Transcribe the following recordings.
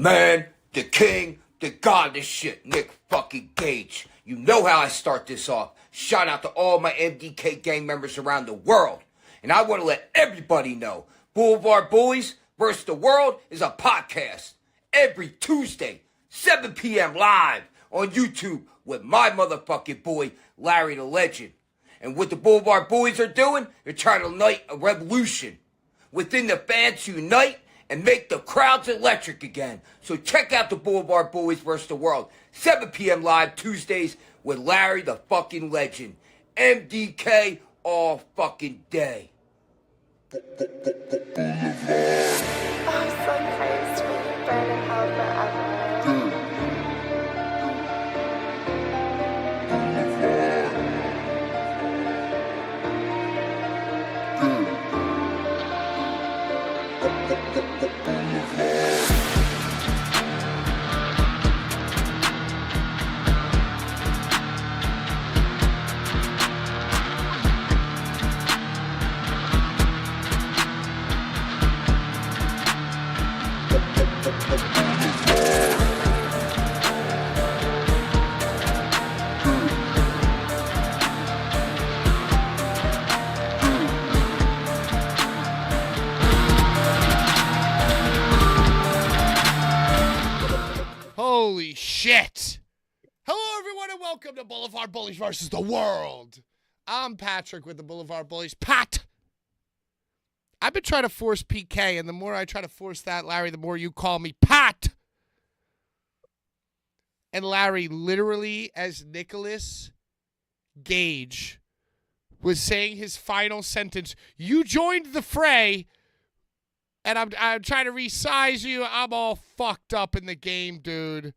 man, the king, the god of this shit, Nick fucking Gage. You know how I start this off. Shout out to all my MDK gang members around the world. And I want to let everybody know, Blvd Bullies versus the World is a podcast. Every Tuesday, 7 p.m. live on YouTube with my motherfucking boy, Larry the Legend. And what the Blvd Bullies are doing, they're trying to ignite a revolution. Within the fans unite and make the crowds electric again. So check out the Blvd Bullies vs. the World. 7 p.m. live Tuesdays with Larry the fucking Legend. MDK all fucking day. I'm so close to being burn in hell forever. Holy shit. Hello, everyone, and welcome to Blvd Bullies versus the World. I'm Patrick with the Blvd Bullies. Pat! I've been trying to force PK, and the more I try to force that, Larry, the more you call me Pat. And Larry, literally, as Nicholas Gage was saying his final sentence, you joined the fray, and I'm trying to resize you. I'm all fucked up in the game, dude.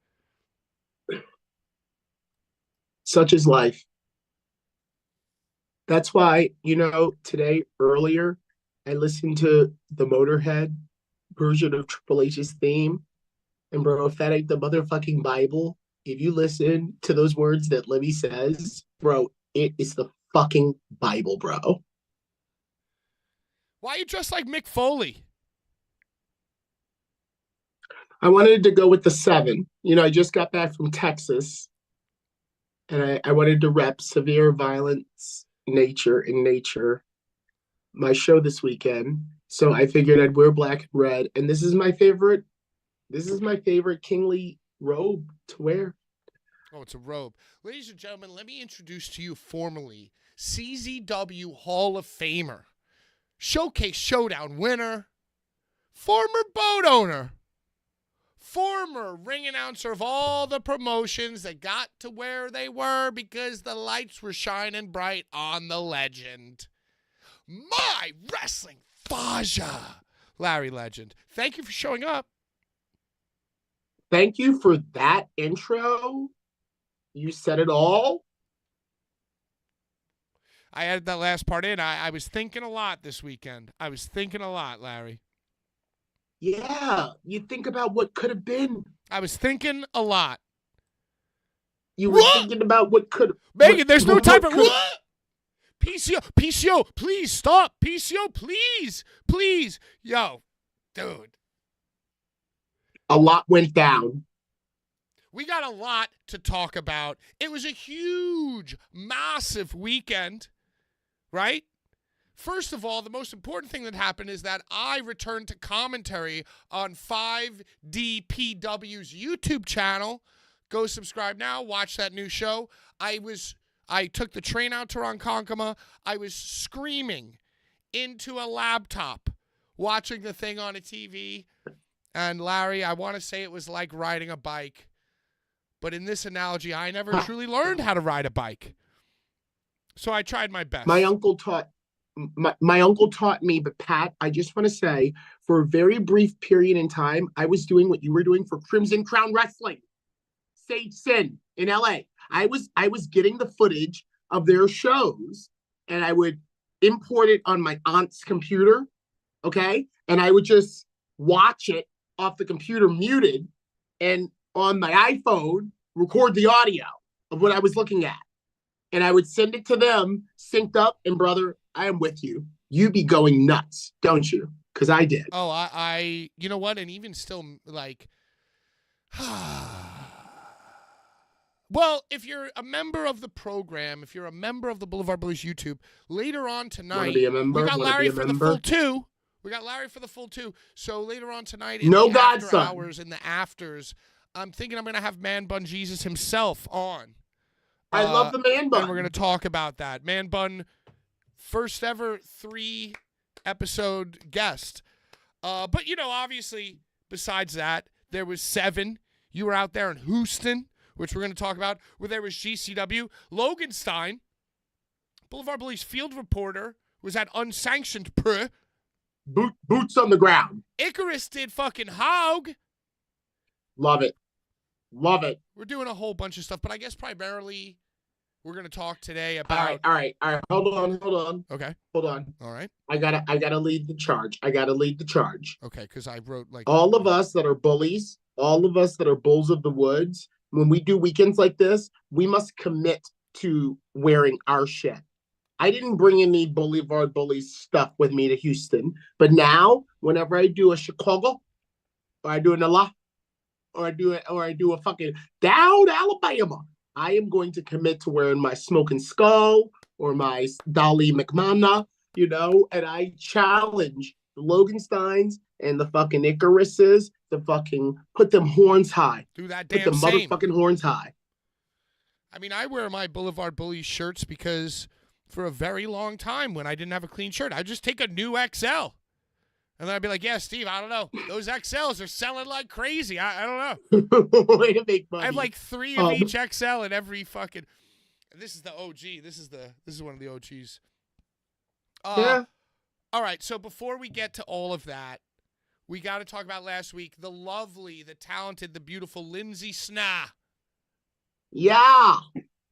Such is life. That's why, today, earlier, I listened to the Motorhead version of Triple H's theme. And bro, if that ain't the motherfucking Bible, if you listen to those words that Libby says, bro, it is the fucking Bible, bro. Why are you dressed like Mick Foley? I wanted to go with the 7. I just got back from Texas, and I wanted to rep severe violence, nature, my show this weekend. So I figured I'd wear black and red, and this is my favorite kingly robe to wear. Oh, it's a robe. Ladies and gentlemen, let me introduce to you formally CZW Hall of Famer, Showcase Showdown winner, former boat owner, former ring announcer of all the promotions that got to where they were because the lights were shining bright on the legend. My wrestling Faja, Larry Legend. Thank you for showing up. Thank you for that intro. You said it all. I added that last part in. I was thinking a lot this weekend. I was thinking a lot, Larry. Yeah, you think about what could have been. I was thinking a lot. You were thinking about what could have. Megan, there's no time for what? PCO, please stop. PCO, please. Yo, dude. A lot went down. We got a lot to talk about. It was a huge, massive weekend, right? First of all, the most important thing that happened is that I returned to commentary on 5DPW's YouTube channel. Go subscribe now. Watch that new show. I took the train out to Ronkonkoma. I was screaming into a laptop, watching the thing on a TV. And Larry, I want to say it was like riding a bike. But in this analogy, I never truly learned how to ride a bike. So I tried my best. My uncle taught me, but Pat, I just want to say, for a very brief period in time, I was doing what you were doing for Crimson Crown Wrestling, Sage Sin in LA. I was getting the footage of their shows, and I would import it on my aunt's computer, okay? And I would just watch it off the computer muted, and on my iPhone, record the audio of what I was looking at. And I would send it to them, synced up, and brother, I am with you. You be going nuts, don't you? Because I did. Oh, I you know what? And even still, like, Well, if you're a member of the program, if you're a member of the Blvd Bullies YouTube, later on tonight, be a member? we got Wanna Larry be a for the member? full 2. We got Larry for the full 2. So later on tonight in No the after godson. hours, in the afters, I'm thinking I'm going to have Man Bun Jesus himself on. I love the man bun. And we're going to talk about that. Man Bun, first ever 3-episode guest. But, obviously, besides that, there was 7. You were out there in Houston, which we're going to talk about, where there was GCW. Logan Stein, Blvd Bullies field reporter, was at unsanctioned per. Boots on the ground. Icarus did fucking hog. Love it. Love it. We're doing a whole bunch of stuff, but I guess primarily we're going to talk today about... All right. Hold on. Okay. Hold on. All right. I gotta lead the charge. Okay, because I wrote like... All of us that are bullies, all of us that are bulls of the woods, when we do weekends like this, we must commit to wearing our shit. I didn't bring any Blvd Bullies stuff with me to Houston, but now whenever I do a Chicago, or I do an Allah, or I do a fucking down Alabama, I am going to commit to wearing my Smoking Skull or my Dolly McMahon, and I challenge the Logan Steins and the fucking Icaruses to fucking put them horns high. Do that Put damn the same. motherfucking horns high. I mean, I wear my Blvd Bullies shirts because for a very long time when I didn't have a clean shirt, I'd just take a new XL. And then I'd be like, yeah, Steve, I don't know. Those XLs are selling like crazy. I don't know. Way to make money. I have like 3 of each XL in every fucking... This is the OG. This is one of the OGs. Yeah. All right, so before we get to all of that, we got to talk about last week. The lovely, the talented, the beautiful Lindsay Sna. Yeah.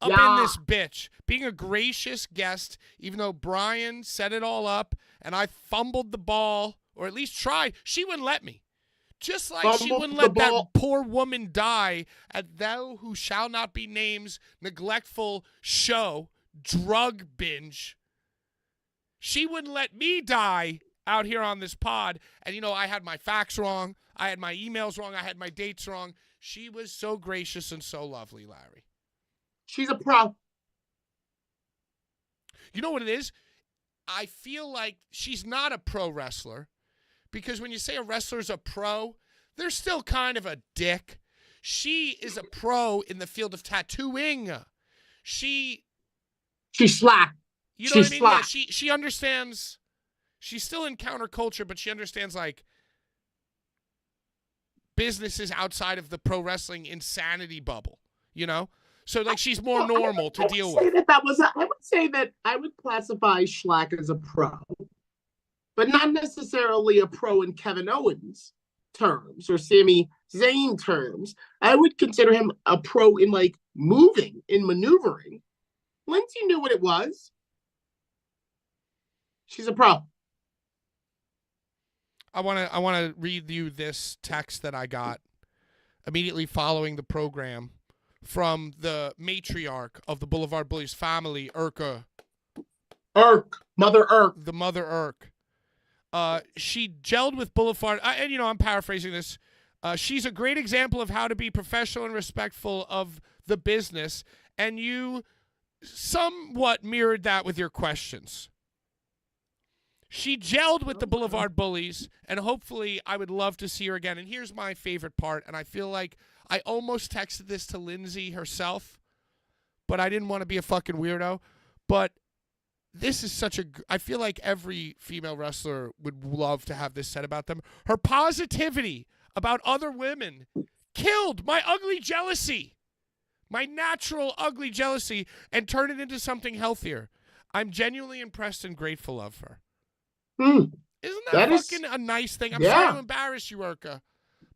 Up in this bitch, being a gracious guest, even though Brian set it all up and I fumbled the ball, or at least tried. She wouldn't let me. Just like she wouldn't let that poor woman die at Thou Who Shall Not Be Named's neglectful show, drug binge. She wouldn't let me die out here on this pod. And, I had my facts wrong. I had my emails wrong. I had my dates wrong. She was so gracious and so lovely, Larry. She's a pro. You know what it is? I feel like she's not a pro wrestler because when you say a wrestler's a pro, they're still kind of a dick. She is a pro in the field of tattooing. She's slack. You know what I mean? Yeah, she understands. She's still in counterculture, but she understands like businesses outside of the pro wrestling insanity bubble. So like she's more normal to deal with. I would classify Schlack as a pro, but not necessarily a pro in Kevin Owens terms or Sami Zayn terms. I would consider him a pro in like moving, in maneuvering. Lindsay knew what it was. She's a pro. I want to read you this text that I got immediately following the program from the matriarch of the Blvd Bullies family, Mother Urk. The Mother Urk. She gelled with Boulevard, and I'm paraphrasing this. She's a great example of how to be professional and respectful of the business, and you somewhat mirrored that with your questions. She gelled with the Blvd Bullies, and hopefully I would love to see her again. And here's my favorite part, and I feel like I almost texted this to Lindsay herself, but I didn't want to be a fucking weirdo. But this is I feel like every female wrestler would love to have this said about them. Her positivity about other women killed my ugly jealousy, my natural ugly jealousy, and turned it into something healthier. I'm genuinely impressed and grateful of her. Isn't that fucking a nice thing? I'm sorry to embarrass you, Urka.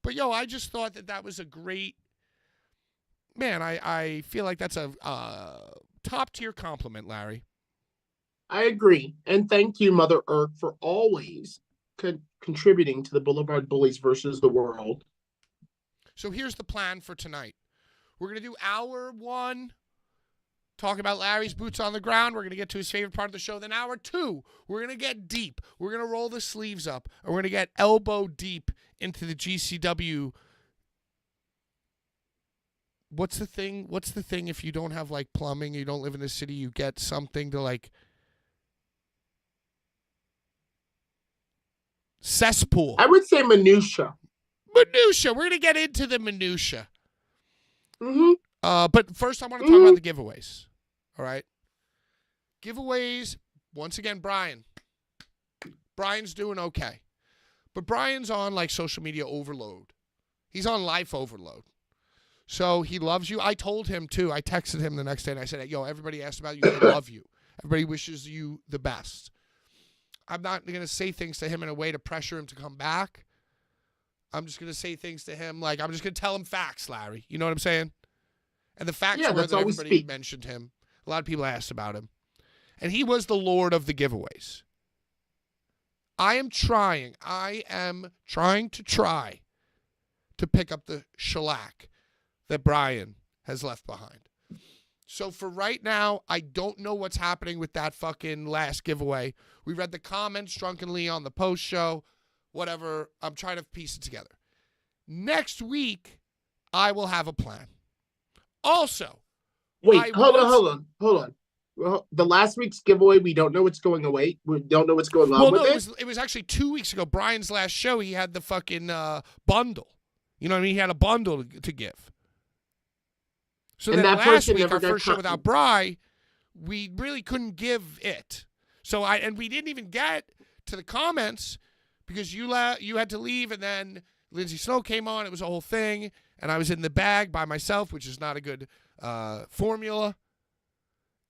But, I just thought that was a great... Man, I feel like that's a top-tier compliment, Larry. I agree. And thank you, Mother Urk, for always contributing to the Blvd Bullies versus the world. So here's the plan for tonight. We're going to do hour 1, talk about Larry's boots on the ground. We're going to get to his favorite part of the show. Then hour 2, we're going to get deep. We're going to roll the sleeves up. And we're going to get elbow deep into the GCW What's the thing? If you don't have like plumbing, you don't live in the city, you get something to like cesspool. I would say minutia. Minutia. We're gonna get into the minutia. Mm-hmm. But first, I want to talk about the giveaways. All right. Giveaways. Once again, Brian. Brian's doing okay, but Brian's on like social media overload. He's on life overload. So he loves you. I told him too. I texted him the next day and I said, yo, everybody asked about you. They love you. Everybody wishes you the best. I'm not going to say things to him in a way to pressure him to come back. I'm just going to say things to him like, I'm just going to tell him facts, Larry. You know what I'm saying? And the facts were that everybody mentioned him. A lot of people asked about him. And he was the Lord of the giveaways. I am trying to pick up the shellac that Brian has left behind. So for right now, I don't know what's happening with that fucking last giveaway. We read the comments drunkenly on the post show, whatever. I'm trying to piece it together. Next week, I will have a plan. Also, wait, hold on. Well, the last week's giveaway, we don't know what's going away. We don't know what's going on with it. It was actually 2 weeks ago. Brian's last show, he had the fucking bundle. You know what I mean? He had a bundle to give. So then last week, our first show without Bri, we really couldn't give it. So we didn't even get to the comments because you had to leave, and then Lindsay Snow came on. It was a whole thing, and I was in the bag by myself, which is not a good formula.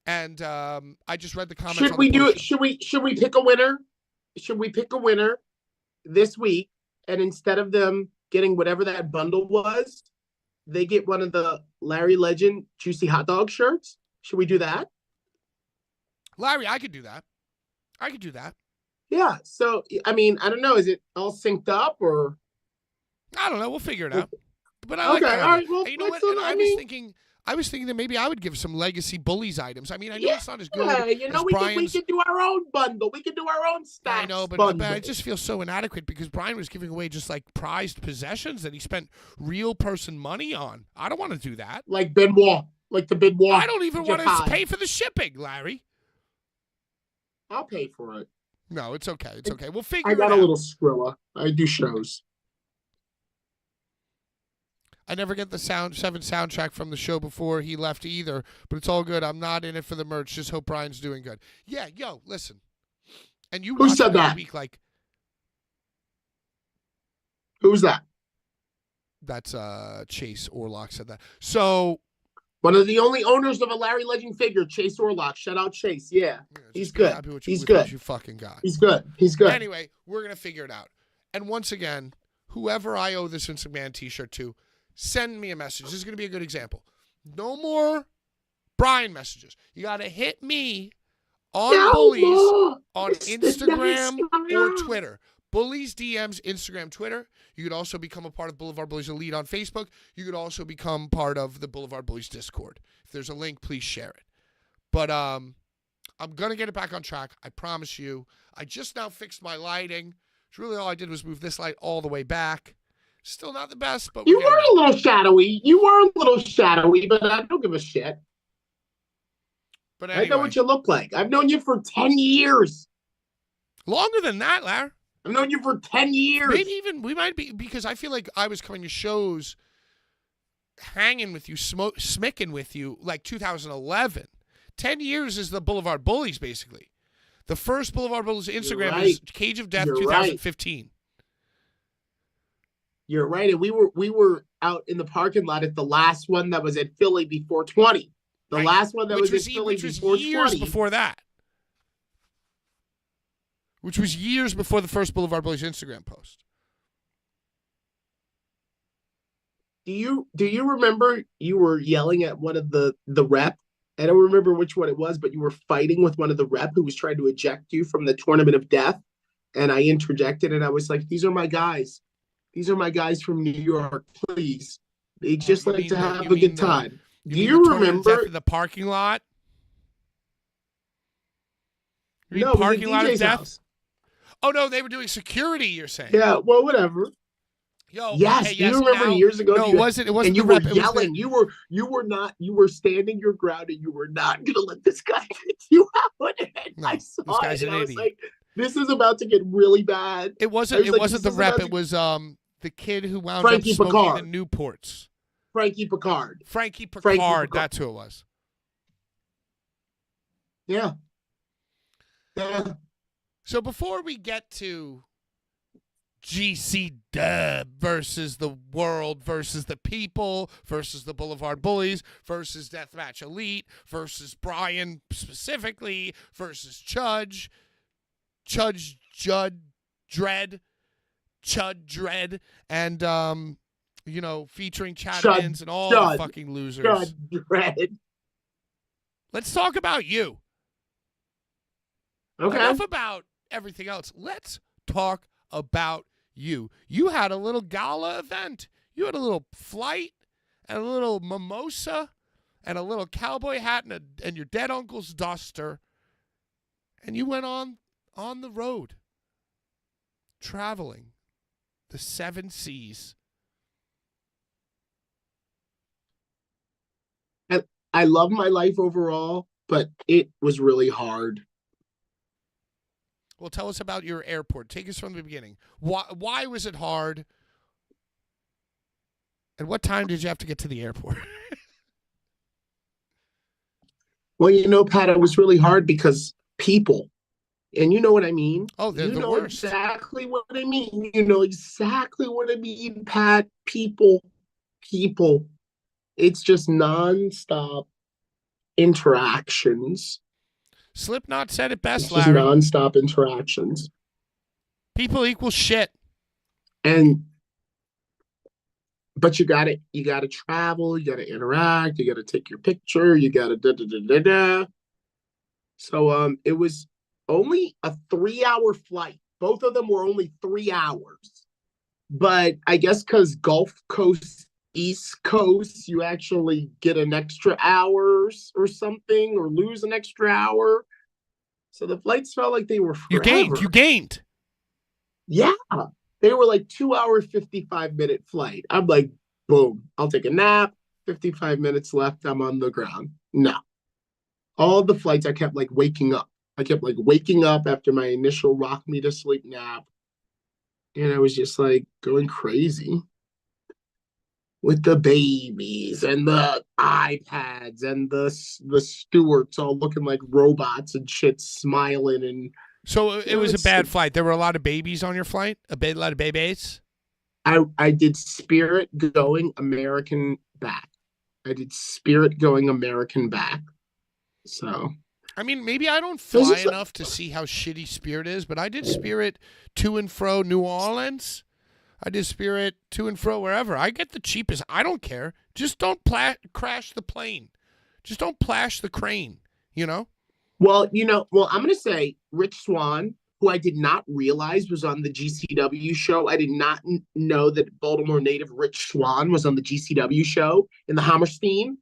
And I just read the comments. Should we do it? Should we pick a winner? Should we pick a winner this week? And instead of them getting whatever that bundle was, they get one of the Larry Legend Juicy Hot Dog shirts. Should we do that? Larry, I could do that. Yeah. So, I mean, I don't know. Is it all synced up or? I don't know. We'll figure it out. But I okay. Like all right. Well, you know what? I was thinking that maybe I would give some Legacy Bullies items. I mean, I know it's not as good. Yeah, you know, we could do our own bundle. We could do our own stacks. I know, but I just feel so inadequate because Brian was giving away just like prized possessions that he spent real person money on. I don't want to do that. Like Benoit. Like the Benoit. I don't even want to pay for the shipping, Larry. I'll pay for it. No, it's okay. It's okay. We'll figure it out. I got a little Skrilla. I do shows. I never get the Seven soundtrack from the show before he left either, but it's all good. I'm not in it for the merch. Just hope Brian's doing good. Yeah, yo, listen. And you who said that? Week, like, who's that? That's Chase Orlock said that. So one of the only owners of a Larry Legend figure, Chase Orlock. Shout out Chase. Yeah, he's good. He's good. You fucking got. He's good. He's good. Anyway, we're gonna figure it out. And once again, whoever I owe this Vince McMahon T-shirt to, send me a message. This is going to be a good example. No more Brian messages. You got to hit me on Bullies on Instagram or Twitter. Bullies DMs, Instagram, Twitter. You could also become a part of Blvd Bullies Elite on Facebook. You could also become part of the Blvd Bullies Discord. If there's a link, please share it. But I'm going to get it back on track. I promise you. I just now fixed my lighting. So really all I did was move this light all the way back. Still not the best, but you were a little shadowy. But I don't give a shit. But anyway, I know what you look like. I've known you for 10 years. Longer than that, Larry. I've known you for 10 years. Maybe even we might be, because I feel like I was coming to shows, hanging with you, smicking with you, like 2011. 10 years is the Blvd Bullies, basically. The first Blvd Bullies Instagram is Cage of Death 2015. Right. You're right, and we were out in the parking lot at the last one that was at Philly before 20. The last one that was at Philly before 20. Years before that. Which was years before the first Blvd Bullies Instagram post. Do you remember you were yelling at one of the rep? I don't remember which one it was, but you were fighting with one of the rep who was trying to eject you from the Tournament of Death, and I interjected and I was like, "These are my guys. These are my guys from New York, please. They just like to have a good time." Do you remember the parking lot? No, parking lot of death. Oh no, they were doing security. You're saying? Yeah. Well, whatever. Yo, Yes, okay, do you yes. remember Now, years ago? no, it wasn't. It wasn't And you the were rep. It was yelling. You were not. You were standing your ground, and you were not gonna let this guy get you out. And I no. saw This guy's it, and an I was idiot. like, "This is about to get really bad." It I wasn't. was It like, wasn't "This the is rep. about It to." was the kid who wound up Frankie smoking the Picard. Newports. Frankie Picard. Frankie Frankie Picard. Picard. That's who it was. Yeah. Yeah. So before we get to GC Dub versus the world versus the people versus the Blvd Bullies versus Deathmatch Elite versus Brian specifically versus Chud Dredd, and featuring Chad Chud, Mins and all the Chud, fucking losers. Chud, Dredd. Let's talk about you. Okay. Enough about everything else. Let's talk about you. You had a little gala event. You had a little flight and a little mimosa and a little cowboy hat and your dead uncle's duster. And you went on the road, traveling the 7 seas. I love my life overall, but it was really hard. Well, tell us about your airport. Take us from the beginning. Why was it hard? And what time did you have to get to the airport? Well, Pat, it was really hard because people, and you know what I mean? Oh, they're you the know worst. exactly what I mean. You know exactly what I mean, Pat. People. It's just nonstop interactions. Slipknot said it best, It's just Larry. nonstop interactions. People equal shit. But you gotta travel, you gotta interact, you gotta take your picture, you gotta da da da da da. So it was only a 3-hour flight. Both of them were only 3 hours. But I guess because Gulf Coast, East Coast, you actually get an extra hour or something, or lose an extra hour. So the flights felt like they were forever. You gained. Yeah. They were like 2 hour, 55-minute flight. I'm like, boom, I'll take a nap. 55 minutes left. I'm on the ground. No. All the flights, I kept like waking up. I kept like waking up after my initial rock me to sleep nap. And I was just like going crazy with the babies and the iPads and the stewards all looking like robots and shit, smiling. And So it was a bad flight. There were a lot of babies on your flight? A lot of babies? I did Spirit going American back. I did Spirit going American back. So I mean, maybe I don't fly enough to see how shitty Spirit is, but I did Spirit to and fro New Orleans. I did Spirit to and fro wherever. I get the cheapest. I don't care. Just don't crash the plane. Just don't plash the crane, you know? Well, I'm going to say Rich Swann, who I did not realize was on the GCW show. I did not know that Baltimore native Rich Swann was on the GCW show in the Hammerstein.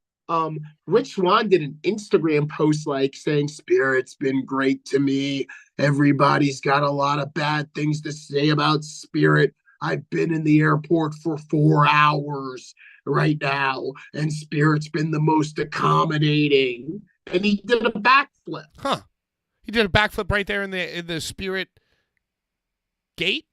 Rich Swann did an Instagram post like saying, Spirit's been great to me. Everybody's got a lot of bad things to say about Spirit. I've been in the airport for 4 hours right now, and Spirit's been the most accommodating. And he did a backflip. Huh. He did a backflip right there in the Spirit gate?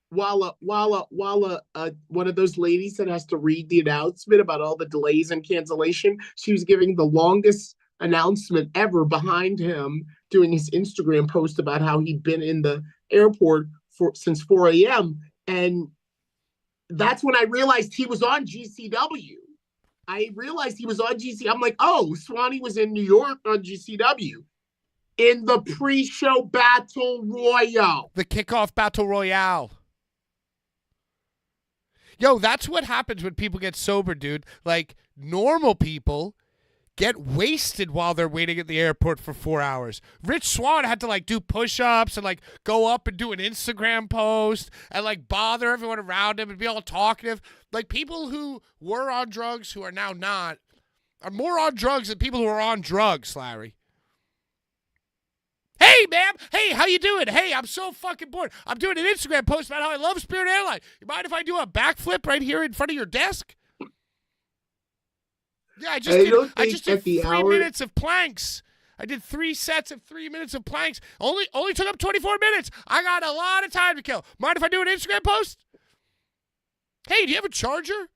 While one of those ladies that has to read the announcement about all the delays and cancellation, she was giving the longest announcement ever behind him, doing his Instagram post about how he'd been in the airport since 4 a.m. And that's when I realized he was on GCW. I realized he was on GCW. I'm like, oh, Swanee was in New York on GCW in the pre-show battle royale. The kickoff battle royale. Yo, that's what happens when people get sober, dude. Like, normal people get wasted while they're waiting at the airport for 4 hours. Rich Swann had to, like, do push-ups and, like, go up and do an Instagram post and, like, bother everyone around him and be all talkative. Like, people who were on drugs who are now not are more on drugs than people who are on drugs, Larry. Hey, Hey, ma'am. Hey, how you doing? Hey, I'm so fucking bored. I'm doing an Instagram post about how I love Spirit Airlines. You mind if I do a backflip right here in front of your desk? Yeah, I just did 3 minutes of planks. I did 3 sets of 3 minutes of planks. Only took up 24 minutes. I got a lot of time to kill. Mind if I do an Instagram post? Hey, do you have a charger?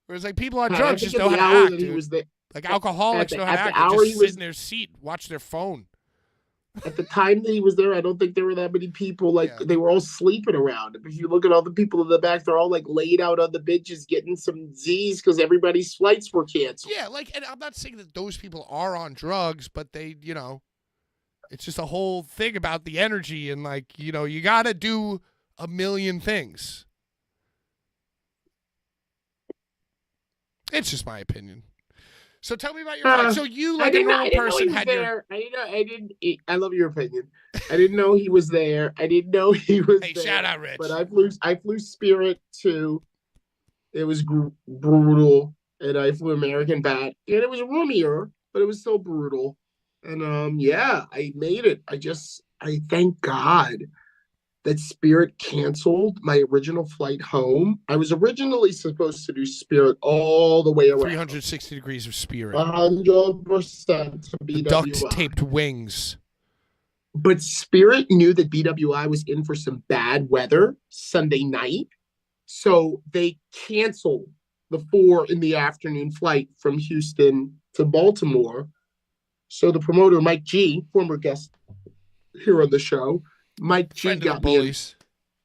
Whereas like people on drugs just know how to act, dude. Like alcoholics know how to act. They just sit in their seat, watch their phone. At the time that he was there, I don't think there were that many people. Like they were all sleeping around him. If you look at all the people in the back, they're all like laid out on the benches getting some Z's because everybody's flights were canceled. Yeah, like, and I'm not saying that those people are on drugs, but they, it's just a whole thing about the energy and like, you got to do a million things. It's just my opinion. So tell me about your flight. So you, like a normal person, had your... I love your opinion. I didn't know he was there. I didn't know he was there. Hey, shout out, Rich. But I flew Spirit too. It was brutal. And I flew American back. And it was roomier, but it was still brutal. And I made it. I thank God that Spirit canceled my original flight home. I was originally supposed to do Spirit all the way around. 360 degrees of Spirit. 100% to BWI. Duct-taped wings. But Spirit knew that BWI was in for some bad weather Sunday night. So they canceled the 4 p.m. flight from Houston to Baltimore. So the promoter, Mike G., former guest here on the show, Mike G friend got of the Bullies.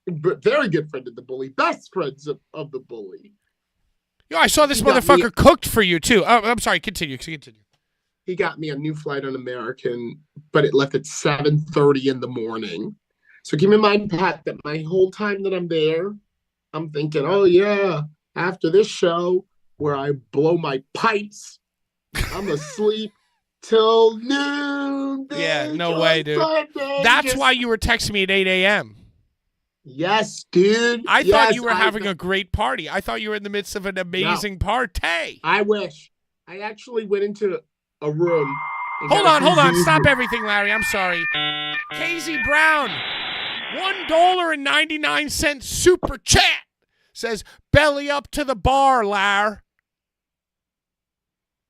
Very good friend of the Bully. Best friends of the Bully. Yo, I saw this motherfucker cooked for you, too. Oh, I'm sorry. Continue. He got me a new flight on American, but it left at 7:30 in the morning. So keep in mind, Pat, that my whole time that I'm there, I'm thinking, oh, yeah, after this show where I blow my pipes, I'm asleep till noon. Yeah, no way, dude. That's why you were texting me at 8 a.m. Yes, dude. I thought you were having a great party. I thought you were in the midst of an amazing party. I wish. I actually went into a room. Hold on. Stop everything, Larry. I'm sorry. Casey Brown, $1.99 super chat says, belly up to the bar, Lar.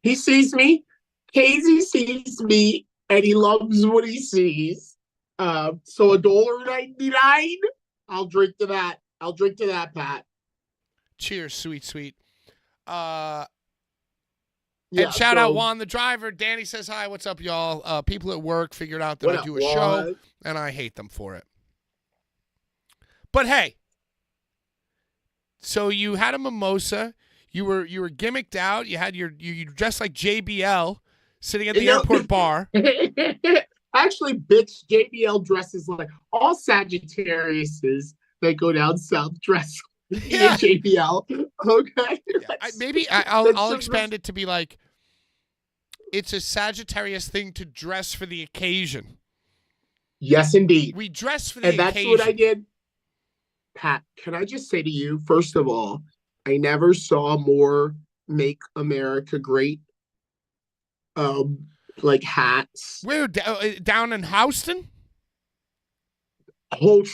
He sees me. Casey sees me, and he loves what he sees. So $1.99, I'll drink to that. I'll drink to that, Pat. Cheers, sweet. And shout out Juan the driver. Danny says hi. What's up, y'all? People at work figured out that I do a show, and I hate them for it. But hey, so you had a mimosa. You were gimmicked out. You had you dressed like JBL. Sitting at the airport bar. Actually, bitch, JBL dresses like all Sagittariuses that go down south dress JBL. Okay. Yeah. I'll expand it to be like, it's a Sagittarius thing to dress for the occasion. Yes, indeed. We dress for the occasion. And that's what I did. Pat, can I just say to you, first of all, I never saw more Make America Great like hats. Where down in Houston? Whole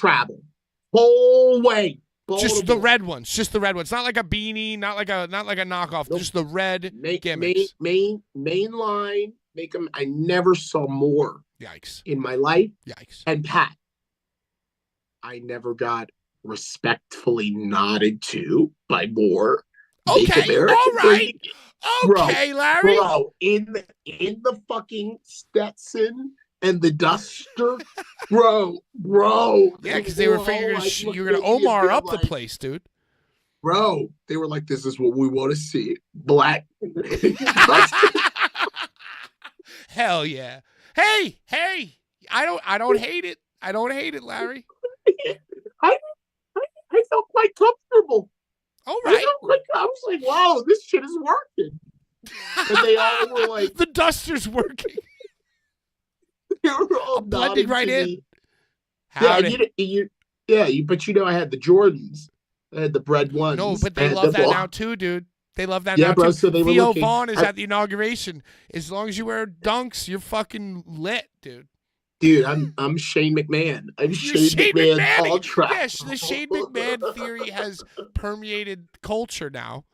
way. Baltimore. Just the red ones. Not like a beanie. Not like a knockoff. Nope. Just the red gimmicks. Main line. Make them. I never saw more. Yikes. In my life. Yikes. And Pat, I never got respectfully nodded to by more. Okay. All right. Okay, Larry. Bro, in the fucking Stetson and the Duster, bro. Yeah, because they were figuring you were gonna Omar up the place, dude. Bro, they were like, "This is what we want to see." Black. Hell yeah. Hey, I don't hate it. I don't hate it, Larry. I felt quite comfortable. All right. I was like, wow, this shit is working. But they all were like, the Duster's working. They were all blended right in. But I had the Jordans. I had the bread ones. No, but they love that now too, dude. They love that Yeah, now bro, too. so they were Theo looking Vaughn is at- at the inauguration. As long as you wear dunks, you're fucking lit, dude. Dude, I'm Shane McMahon. I'm You're Shane Shane McMahon's McMahon. ultra. Yes, the Shane McMahon theory has permeated culture now.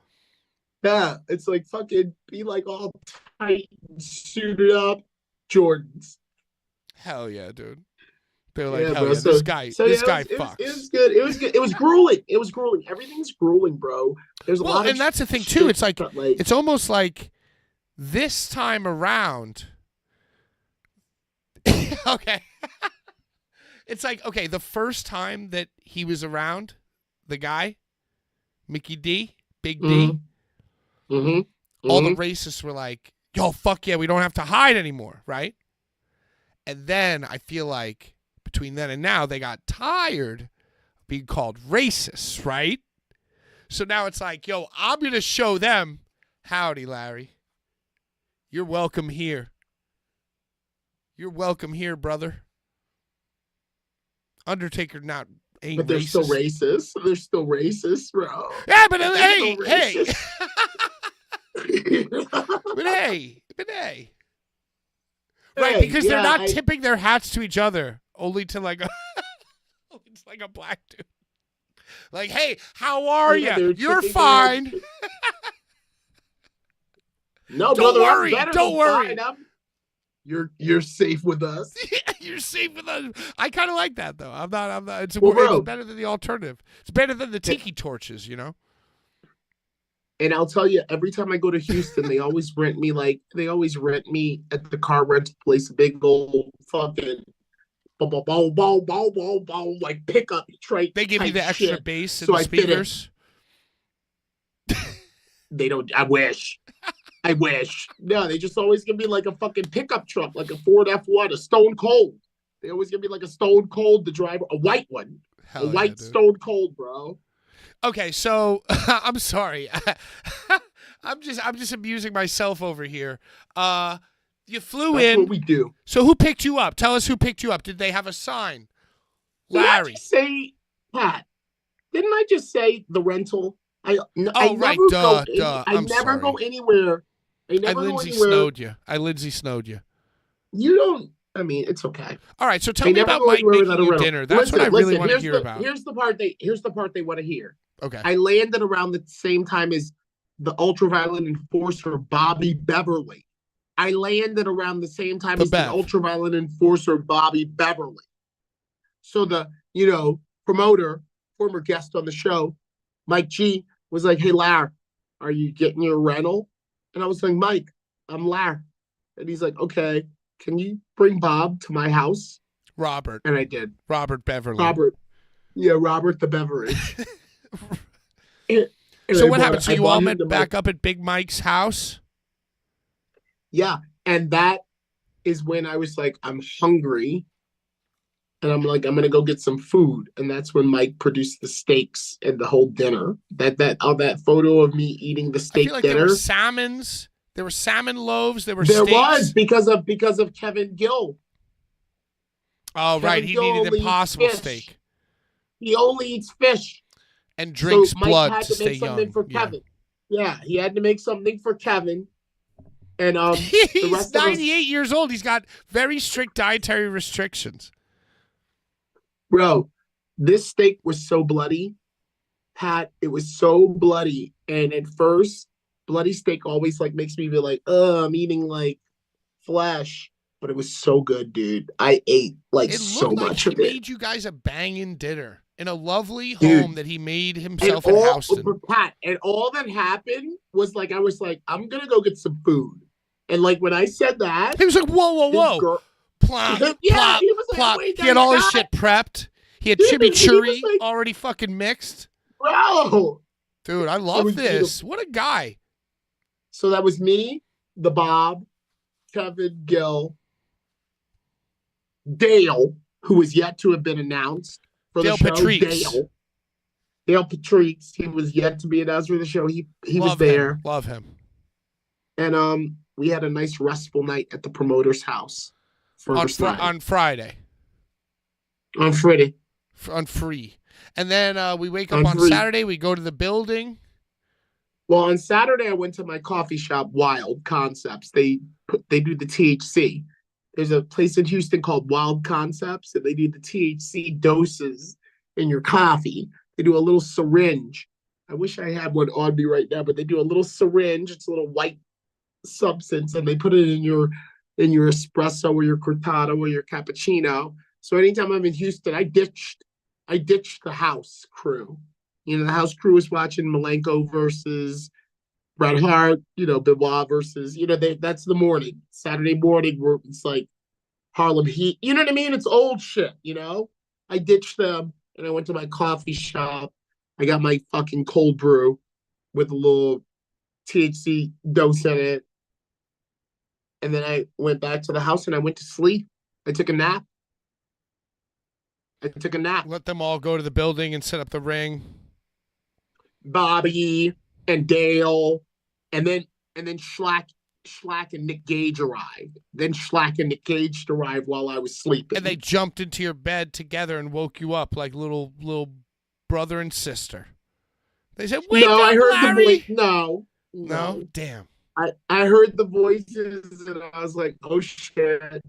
Yeah, it's like fucking be like all tight, and suited up, Jordans. Hell yeah, dude. They're like, Yeah, hell bro. yeah, this guy It fucks. was good. It was good. It was grueling. It was grueling. Everything's grueling, bro. There's a Well, lot of and that's the thing too. shit, It's like but, it's almost like this time around. Okay. It's like, okay, the first time that he was around, the guy, Mickey D, Big D, all the racists were like, yo, fuck yeah, we don't have to hide anymore, right? And then I feel like between then and now, they got tired of being called racists, right? So now it's like, yo, I'm going to show them, howdy, Larry. You're welcome here. You're welcome here, brother. Undertaker ain't But they're racist. still racist. They're still racist, bro. Yeah, but They're hey, still hey. racist. But hey. Right, Hey, because they're yeah, not tipping their hats to each other, only to like a black dude. Like, hey, how are Yeah, you? they're You're tipping fine. No, Don't brother, worry, I'm better don't than worry. fine. You're safe with us. You're safe with us. I kind of like that though. I'm not. It's Bro. better than the alternative. It's better than the tiki torches, you know. And I'll tell you, every time I go to Houston, they always rent me at the car rental place, a big old fucking like pickup trait. They give you the extra shit. bass and So the I fit in. speakers. They don't. I wish. I wish. No, they just always give me like a fucking pickup truck, like a Ford F1, a Stone Cold. They always give me like a Stone Cold, the driver, a white one, Hell a white dude. Stone Cold, bro. Okay, so I'm sorry. I'm just amusing myself over here. You flew That's in. what we do. So who picked you up? Tell us who picked you up. Did they have a sign? Larry. Did I just say, Pat? Didn't I just say the rental? I right, never duh. I I'm never sorry. go anywhere. I I never go Lindsay anywhere. snowed you. I Lindsay snowed you. You don't. I mean, it's okay. All right, so tell I me never about go Mike anywhere making without a you rental. dinner. That's what I really want to hear about. Here's the part they want to hear. Okay. I landed around the same time as the ultraviolet enforcer Bobby Beverly. I landed around the same time as the ultraviolet enforcer Bobby Beverly. So the, promoter, former guest on the show, Mike G, was like, hey, Lar, are you getting your rental? And I was like, Mike, I'm Lar. And he's like, okay, can you bring Bob to my house? Robert. And I did. Robert Beverly. Robert. Yeah, Robert the beverage. So what happened? So you all met back up at Big Mike's house? Yeah. And that is when I was like, I'm hungry. And I'm like, I'm going to go get some food. And that's when Mike produced the steaks and the whole dinner. That photo of me eating the steak I feel like dinner. There were salmons. There were salmon loaves. There There steaks. was because of Kevin Gill. Oh, right. He needed Impossible steak. He only eats fish. And drinks so Mike blood had to stay make something young. For Kevin. Yeah, he had to make something for Kevin. And the he's rest 98 years old. He's got very strict dietary restrictions. Bro, this steak was so bloody, Pat. It was so bloody. And at first, bloody steak always like makes me feel like, I'm eating like flesh. But it was so good, dude. I ate like so much of it. He made you guys a banging dinner in a lovely home that he made himself in Houston. Pat, and all that happened was like, I was like, I'm going to go get some food. And like when I said that, he was like, whoa. Plop, plop, he was like, plop. wait, He had all his shit prepped. He had chimichurri like, already fucking mixed. Bro. Dude, I love this. Beautiful. What a guy. So that was me, the Bob, Kevin Gill, Dale, who was yet to have been announced for the show. Dale Patrice. He was yet to be announced for the show. He was there. Love him. And we had a nice restful night at the promoter's house. On Friday. On Friday. On free. And then we wake up on Saturday. We go to the building. Well, on Saturday I went to my coffee shop, Wild Concepts. They do the THC. There's a place in Houston called Wild Concepts, and they do the THC doses in your coffee. They do a little syringe. I wish I had one on me right now, but they do a little syringe. It's a little white substance, and they put it in your espresso or your cortado or your cappuccino. So anytime I'm in Houston, I ditched the house crew. You know, the house crew was watching Malenko versus Bret Hart, Benoit versus, that's the morning, Saturday morning, where it's like Harlem Heat. You know what I mean? It's old shit. I ditched them and I went to my coffee shop. I got my fucking cold brew with a little THC dose in it. And then I went back to the house and I went to sleep. I took a nap. Let them all go to the building and set up the ring. Bobby and Dale, and then Schlack and Nick Gage arrived. Then Schlack and Nick Gage arrived while I was sleeping. And they jumped into your bed together and woke you up like little brother and sister. They said, "Wake up, I heard Larry." the voice. No, damn. I heard the voices and I was like, "Oh shit."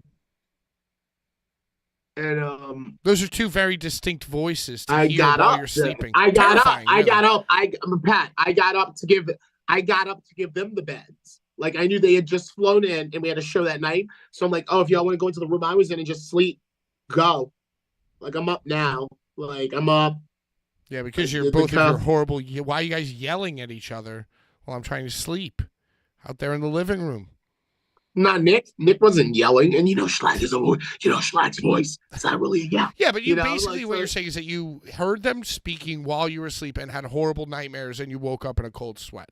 And those are two very distinct voices to I hear got while up. you're sleeping. I got Terrifying, up. really. Pat. I got up to give them the beds. Like I knew they had just flown in and we had a show that night. So I'm like, oh, if y'all want to go into the room I was in and just sleep, go. Like I'm up now. Like I'm up. Yeah, because you're both of your horrible. Why are you guys yelling at each other while I'm trying to sleep out there in the living room? Not Nick. Nick wasn't yelling, and Schlack's voice. It's not really a yell. Yeah, but basically what you're saying is that you heard them speaking while you were asleep and had horrible nightmares, and you woke up in a cold sweat.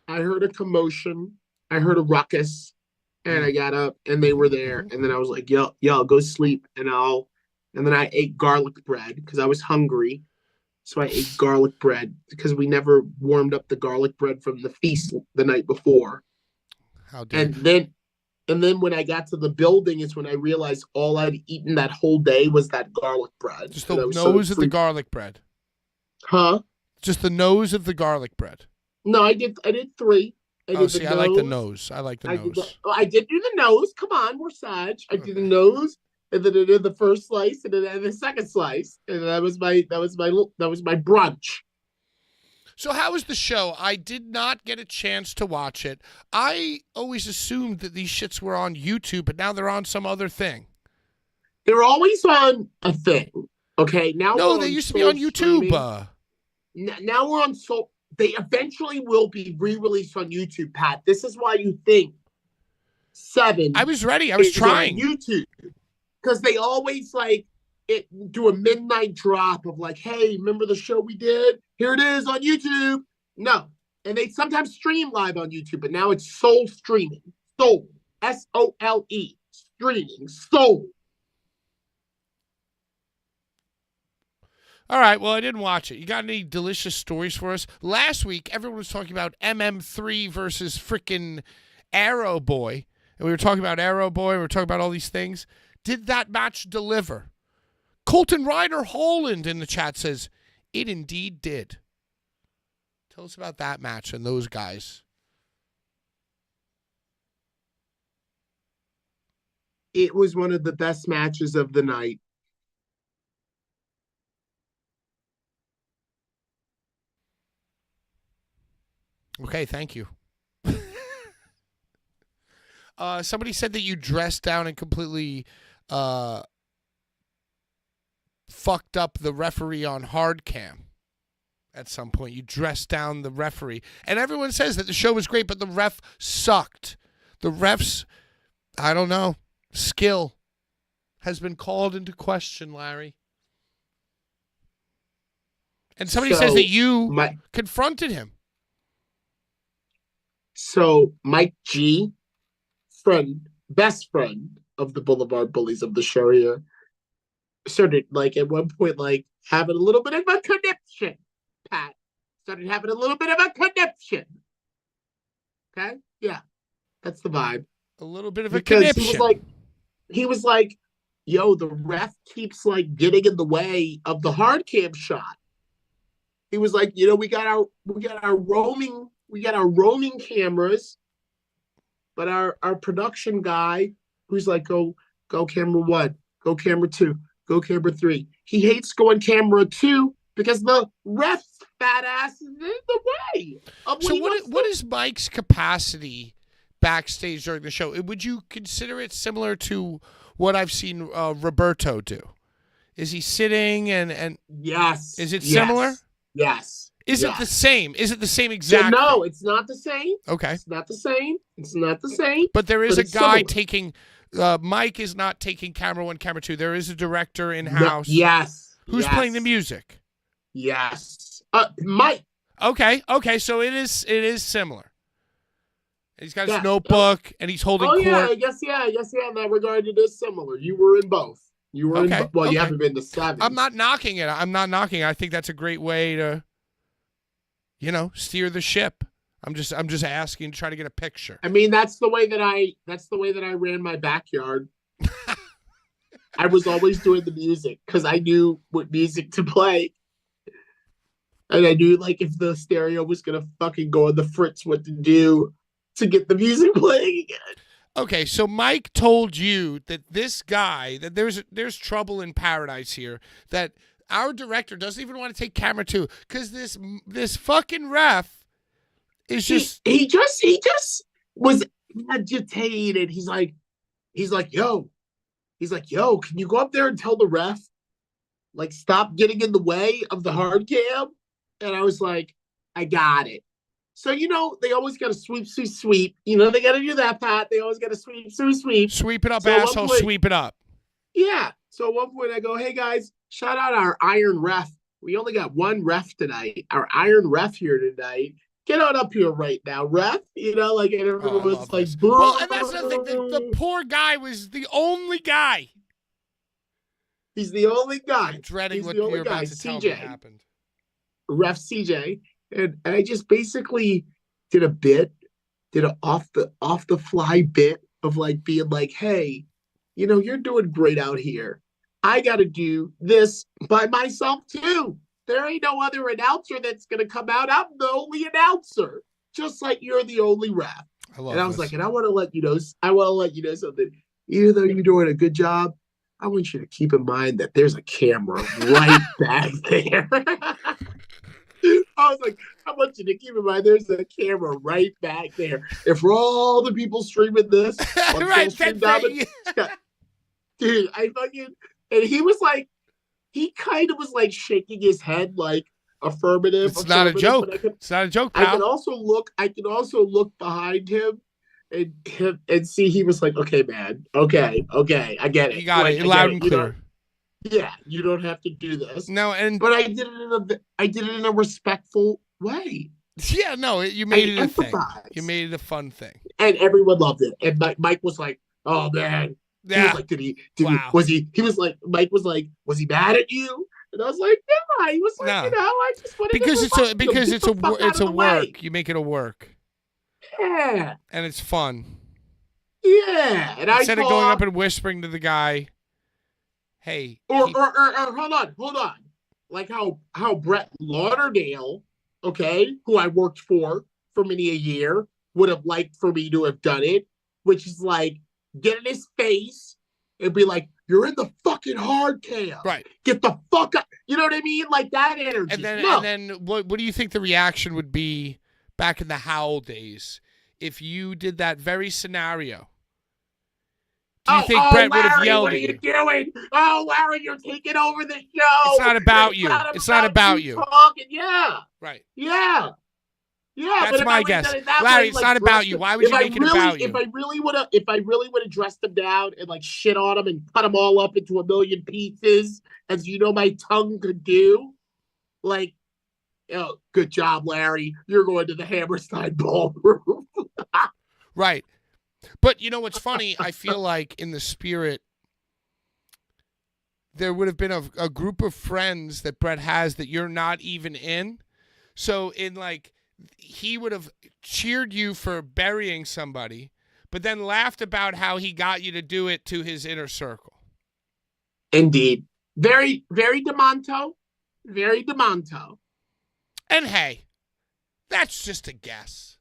I heard a commotion. I heard a ruckus, and I got up, and they were there, and then I was like, "Yo, go sleep," and then I ate garlic bread because I was hungry, so I ate garlic bread because we never warmed up the garlic bread from the feast the night before. How dare? And then when I got to the building is when I realized all I'd eaten that whole day was that garlic bread. Just the nose of the garlic bread. Huh? Just the nose of the garlic bread. No, I did 3. I like the nose. I like the nose. I did do the nose. Come on, we're Sag. I did the nose, and then I did the first slice, and then the second slice, and that was my brunch. So how was the show? I did not get a chance to watch it. I always assumed that these shits were on YouTube, but now they're on some other thing. They're always on a thing. Okay, now no, they used to be on YouTube. Now we're on Soul. They eventually will be re-released on YouTube, Pat. This is why you think 7. I was ready. I was trying YouTube because they always do a midnight drop of like, hey, remember the show we did? Here it is on YouTube. No. And they sometimes stream live on YouTube, but now it's Soul streaming. Soul. SOLE. Streaming. Soul. All right, well, I didn't watch it. You got any delicious stories for us? Last week, everyone was talking about MM3 versus frickin' Arrow Boy. And we were talking about Arrow Boy. We were talking about all these things. Did that match deliver? Colton Ryder Holland in the chat says, it indeed did. Tell us about that match and those guys. It was one of the best matches of the night. Okay, thank you. Somebody said that you dressed down and completely fucked up the referee on hard cam at some point. You dressed down the referee. And everyone says that the show was great, but the ref sucked. The ref's, I don't know, skill has been called into question, Larry. And somebody says that you confronted him. So Mike G, best friend of the Blvd Bullies of the show here, started at one point having a little bit of a conniption. Pat started having a little bit of a conniption. Okay, yeah, that's the vibe. A little bit of a conniption. He was like, "Yo, the ref keeps getting in the way of the hard cam shot." He was like, "We got our roaming We got our roaming cameras, but our production guy, who's like, go camera 1, go camera 2, go camera 3. He hates going camera 2 because the ref's fat ass is in the way. So what is Mike's capacity backstage during the show? Would you consider it similar to what I've seen Roberto do? Is he sitting and yes? Is it similar? Yes. Is it the same? Is it the same exact? No, it's not the same. Okay. It's not the same. It's not the same. But there is a guy similar. taking. Mike is not taking camera 1, camera 2. There is a director in house. Yes. Who's playing the music? Yes. Mike. Okay. So it is similar. He's got his notebook and he's holding court. Yeah. I guess yeah. In that regard, it is similar. You were in both. You were in. Well, you haven't been to 7. I'm not knocking it. I think that's a great way to, steer the ship. I'm just asking to try to get a picture. I mean, that's the way that I ran my backyard. I was always doing the music because I knew what music to play. And I knew, like, if the stereo was going to fucking go on the fritz, what to do to get the music playing again. Okay, so Mike told you that this guy, that there's trouble in paradise here, that our director doesn't even want to take camera 2 because this fucking ref is just... He just was agitated. He's like, yo, can you go up there and tell the ref, like, stop getting in the way of the hard cam? And I was like, I got it. So, they always got to sweep. They got to do that, Pat. They always got to sweep. Sweep it up, so asshole, sweep it up. Yeah. So at one point I go, hey, guys, shout out our iron ref. We only got one ref tonight. Our iron ref here tonight. Get on up here right now, ref. And everyone was like, well, and that's the thing. The poor guy was the only guy. He's the only guy. I'm dreading what you're about to tell me happened. Ref CJ. And I just basically did an off the fly bit of like being like, hey, you're doing great out here. I got to do this by myself too. There ain't no other announcer that's going to come out. I'm the only announcer, just like you're the only ref. I was like, and I want to let you know something. Even though you're doing a good job, I want you to keep in mind that there's a camera right back there. I was like, I want you to keep in mind there's a camera right back there. If for all the people streaming this, right, dude, I fucking, and he was like, he kind of was like shaking his head like affirmative. It's not a joke. It's not a joke, pal. I can also look behind him and see he was like, okay, man, okay, I get it. You got it, loud and clear. Yeah, you don't have to do this. No, but I did it in a respectful way. Yeah, no, you made it a thing. You made it a fun thing, and everyone loved it. And Mike was like, "Oh man." Yeah. He was like, Mike was like, was he mad at you? And I was like, yeah. He was like, I just wanted it's a work. You make it a work. Yeah. And it's fun. Yeah. And instead of going up and whispering to the guy, hey. Or hold on. Like how Brett Lauderdale, okay, who I worked for many a year, would have liked for me to have done it, which is like, get in his face and be like, you're in the fucking hard cam. Right. Get the fuck up. You know what I mean? Like that energy. And then what do you think the reaction would be back in the Howl days if you did that very scenario? Do you think Brett would have yelled at you? What are you doing? Oh, Larry, you're taking over the show. It's not about you. It's not about you. Talking. Yeah. Right. Yeah. Yeah, that's my guess. Larry, it's not about you. Why would you make it about you? If I really would have dressed him down and like shit on him and cut them all up into a million pieces, as my tongue could do, like, good job, Larry. You're going to the Hammerstein ballroom. Right. But you know what's funny? I feel like in the spirit, there would have been a group of friends that Brett has that you're not even in. So he would have cheered you for burying somebody, but then laughed about how he got you to do it to his inner circle. Indeed. Very, very DeMonto. Very DeMonto. And hey, That's just a guess.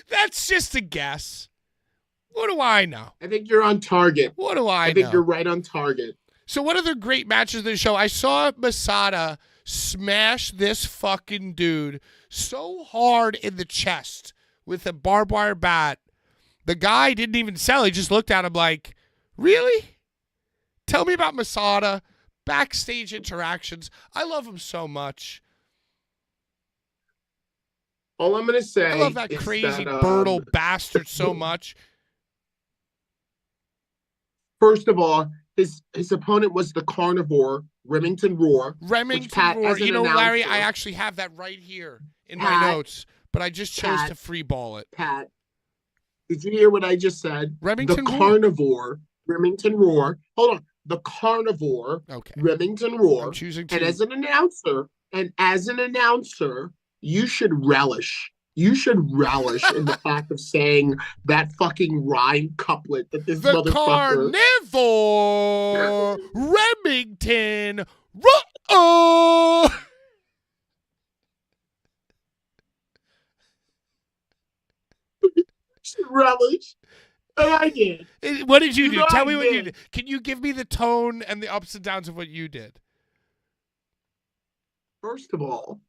That's just a guess. What do I know? I think you're on target. What do I know? I think you're right on target. So what other great matches of the show? I saw Masada smash this fucking dude so hard in the chest with a barbed wire bat. The guy didn't even sell. He just looked at him like, really? Tell me about Masada. Backstage interactions. I love him so much. All I'm going to say I love that crazy Bertle bastard so much. First of all, his opponent was the Carnivore, Remington Roar. Remington Roar. You know, Larry, I actually have that right here in my notes, but I just chose to free ball it. Pat, did you hear what I just said? Remington the Roar. Carnivore, Remington Roar. Hold on. The Carnivore, Remington Roar. I'm choosing to. And as an announcer, you should relish. You should relish in the fact of saying that fucking rhyme couplet that this motherfucker. Carnivore Remington Roar. Relish. And I did. What did you do? Tell me what did. you did. Can you give me the tone and the ups and downs of what you did? First of all,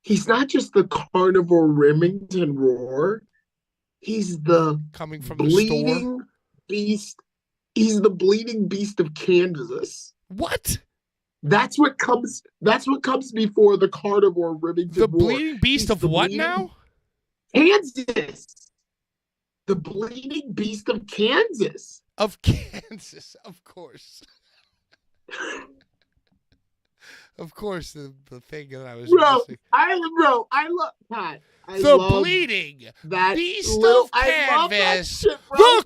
he's not just the Carnivore Remington Roar. He's the coming from bleeding the store beast. He's the bleeding beast of Kansas. What? That's what comes before the Carnivore Remington Roar. The bleeding beast of what now? Kansas. The bleeding beast of Kansas. Of Kansas, of course. Of course, the thing that I was missing. I love Pat. Bleeding beast of Kansas. The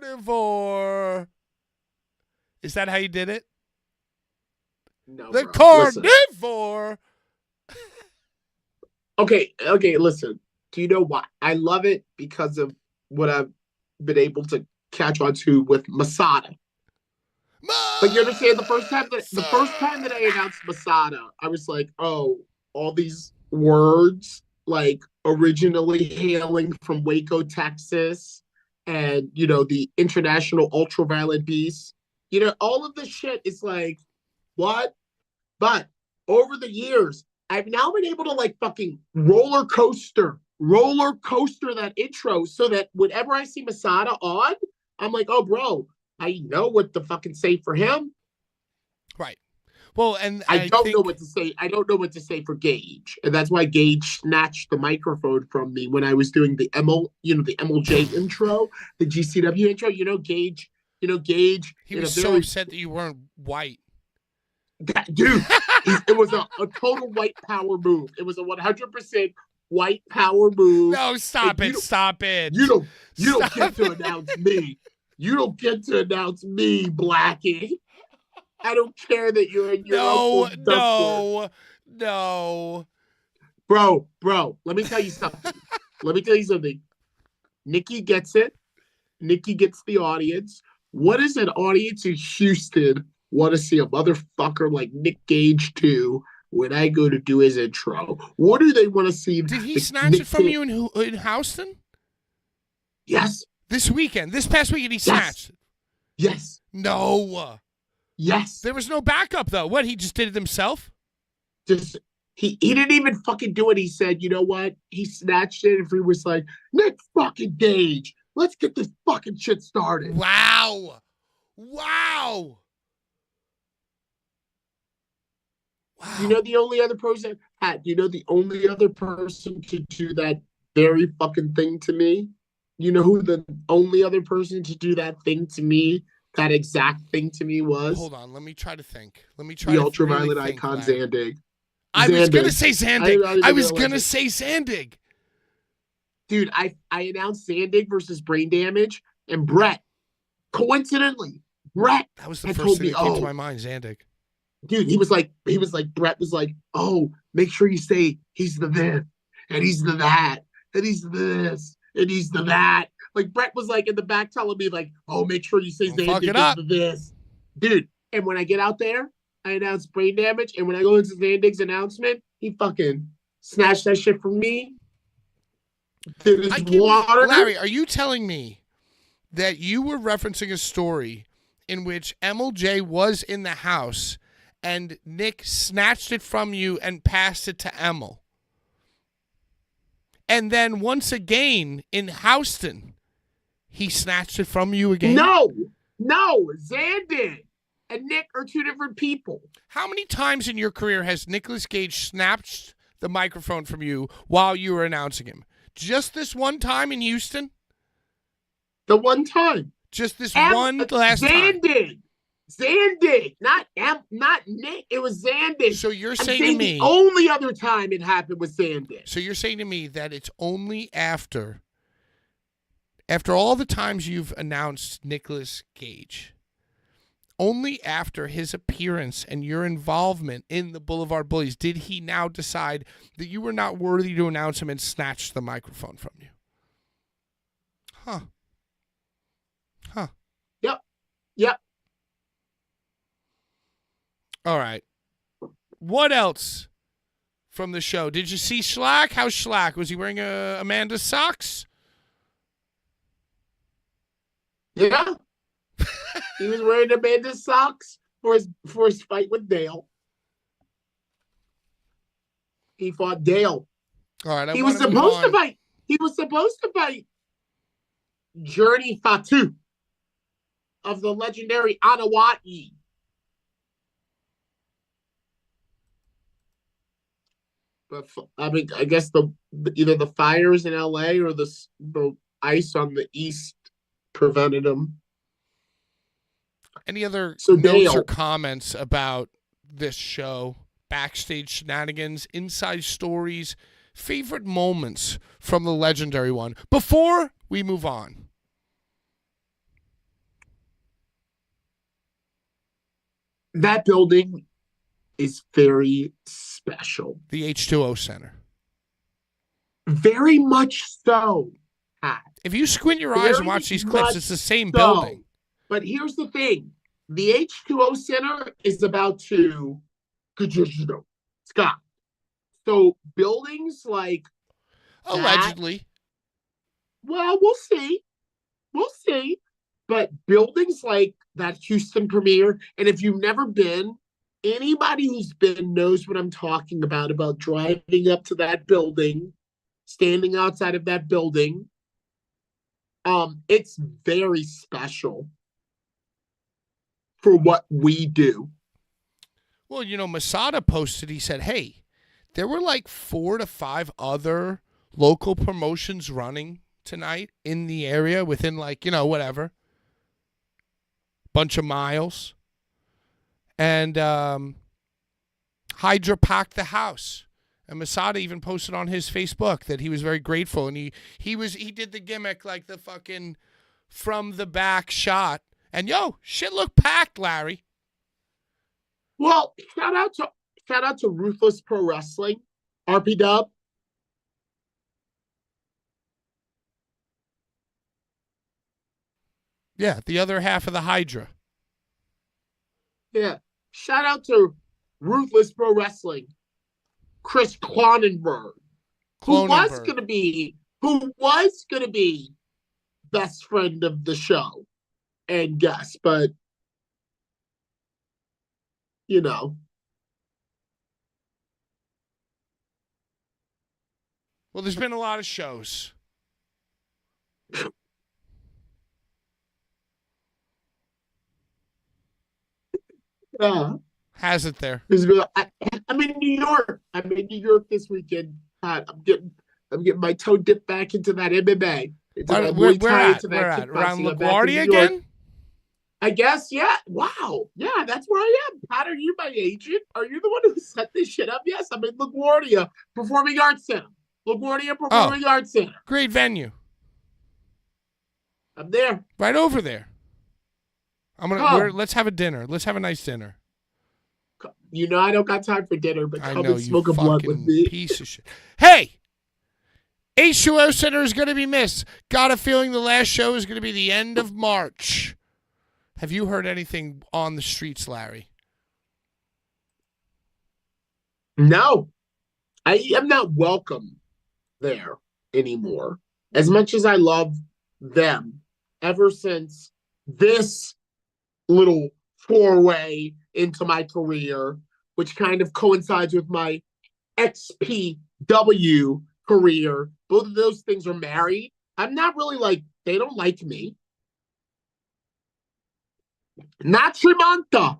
Carnivore. Is that how you did it? No. The Carnivore. Okay, listen. Do you know why? I love it because of what I've been able to catch on to with Masada. But you understand, the first time that I announced Masada, I was like, oh, all these words, like originally hailing from Waco, Texas, and, you know, the international ultraviolet beast, you know, all of this shit is like, what? But over the years, I've now been able to like fucking roller coaster that intro so that whenever I see Masada on, I'm like, oh, bro, I know what to fucking say for him. Right. Well, and I don't know what to say. I don't know what to say for Gage, and that's why Gage snatched the microphone from me when I was doing the MLJ intro, the GCW intro. Gage. He was so upset that you weren't white. Dude, it was a total white power move. It was a 100% white power move. No, stop it. You don't get to announce me. You don't get to announce me, Blackie. I don't care that you're in your No. Bro, let me tell you something. Nikki gets it. Nikki gets the audience. What does an audience in Houston want to see a motherfucker like Nick Gage do when I go to do his intro? What do they want to see? Did he snatch it from you in Houston? Yes. This past weekend, he snatched it? Yes. No. Yes. There was no backup, though. What, he just did it himself? He didn't even fucking do it. He said, you know what? He snatched it and he was like, Nick fucking Gage, let's get this fucking shit started. Wow. You know the only other person, Pat, to do that very fucking thing to me? You know who the only other person to do that thing to me, that exact thing to me was? Hold on, let me try to think. The ultraviolet icon, Zandig. I was going to say Zandig. Dude, I announced Zandig versus Brain Damage, and Brett, coincidentally, that was the first thing that came to my mind, Zandig. Dude, Brett was like, oh, make sure you say he's the this, and he's the that, and he's this, and he's the that. Like, Brett was like in the back telling me, like, oh, make sure you say Zandig is the this. Dude, and when I get out there, I announce Brain Damage, and when I go into Zandig's announcement, He fucking snatched that shit from me. Did his Give me, water. Larry, are you telling me that you were referencing a story in which MLJ was in the house and Nick snatched it from you and passed it to Emil? And then once again in Houston, he snatched it from you again? No, Zandon and Nick are two different people. How many times in your career has Nicolas Cage snatched the microphone from you while you were announcing him? Just this one time in Houston? The one time. Just this one last time? Zandon, not Nick. It was Zandon. So you're saying to me, the only other time it happened was Zandon. So you're saying to me that it's only after all the times you've announced Nicolas Cage, only after his appearance and your involvement in the Blvd Bullies did he now decide that you were not worthy to announce him and snatch the microphone from you? Huh. Yep. All right. What else from the show? Did you see Schlack? How's Schlack? Was he wearing Amanda's socks? Yeah. He was wearing Amanda's socks for his fight with Dale. He fought Dale. All right. He was supposed to fight Journey Fatu of the legendary Anawai. But I mean, I guess either the fires in LA or the ice on the East prevented him. Any other notes Dale, or comments about this show? Backstage shenanigans, inside stories, favorite moments from the legendary one before we move on? That building is very special. The H2O Center. Very much so, Pat. If you squint your eyes and watch these clips, it's the same building. But here's the thing. The H2O Center is about to Scott. So buildings like allegedly. Well, we'll see. But buildings like that Houston premiere, and if you've never been, anybody who's been knows what I'm talking about driving up to that building, standing outside of that building. It's very special for what we do. Well, Masada posted, he said, hey, there were like 4 to 5 other local promotions running tonight in the area within whatever. Bunch of miles. And Hydra packed the house. And Masada even posted on his Facebook that he was very grateful. And he did the gimmick like the fucking from the back shot. And shit looked packed, Larry. Well, shout out to Ruthless Pro Wrestling, RP Dub. Yeah, the other half of the Hydra. Yeah. Shout out to Ruthless Pro Wrestling, Chris Cronenberg, who was gonna be best friend of the show and guest, but Well, there's been a lot of shows. Yeah. Has it there? I'm in New York. I'm in New York this weekend. I'm getting my toe dipped back into that MMA. Where at? Around LaGuardia again? I guess, yeah. Wow. Yeah, that's where I am. Pat, are you my agent? Are you the one who set this shit up? Yes, I'm in LaGuardia Performing Arts Center. LaGuardia Performing Arts Center. Great venue. I'm there. Right over there. Let's have a dinner. Let's have a nice dinner. I don't got time for dinner, but come and smoke a blunt with me. Piece of shit. Hey! H2O Center is going to be missed. Got a feeling the last show is going to be the end of March. Have you heard anything on the streets, Larry? No. I am not welcome there anymore. As much as I love them, ever since this little foray into my career, which kind of coincides with my XPW career, both of those things are married. I'm not really like, they don't like me. Not Tremonta.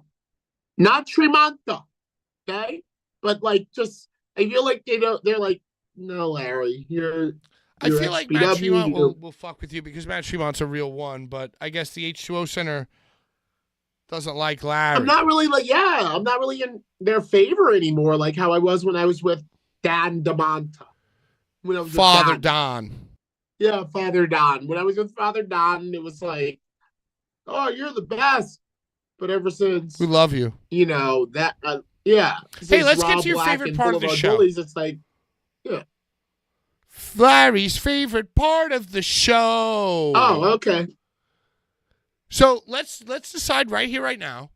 Not Tremonta. Okay? But like just I feel like they're like, no, Larry, I you're feel like Matt XPW, Tremont you're will fuck with you because Matt Tremont's a real one, but I guess the H2O Center doesn't like Larry. I'm not really like, I'm not really in their favor anymore, like how I was when I was with Dan DeMonta. When I was Father with Don. Yeah, Father Don. When I was with Father Don, it was like, oh, you're the best. But ever since, We love you. that, yeah. Hey, let's get Rob to your Black favorite and part of the Blvd show. Bullies, it's like, yeah. Larry's favorite part of the show. Oh, okay. So let's decide right here, right now,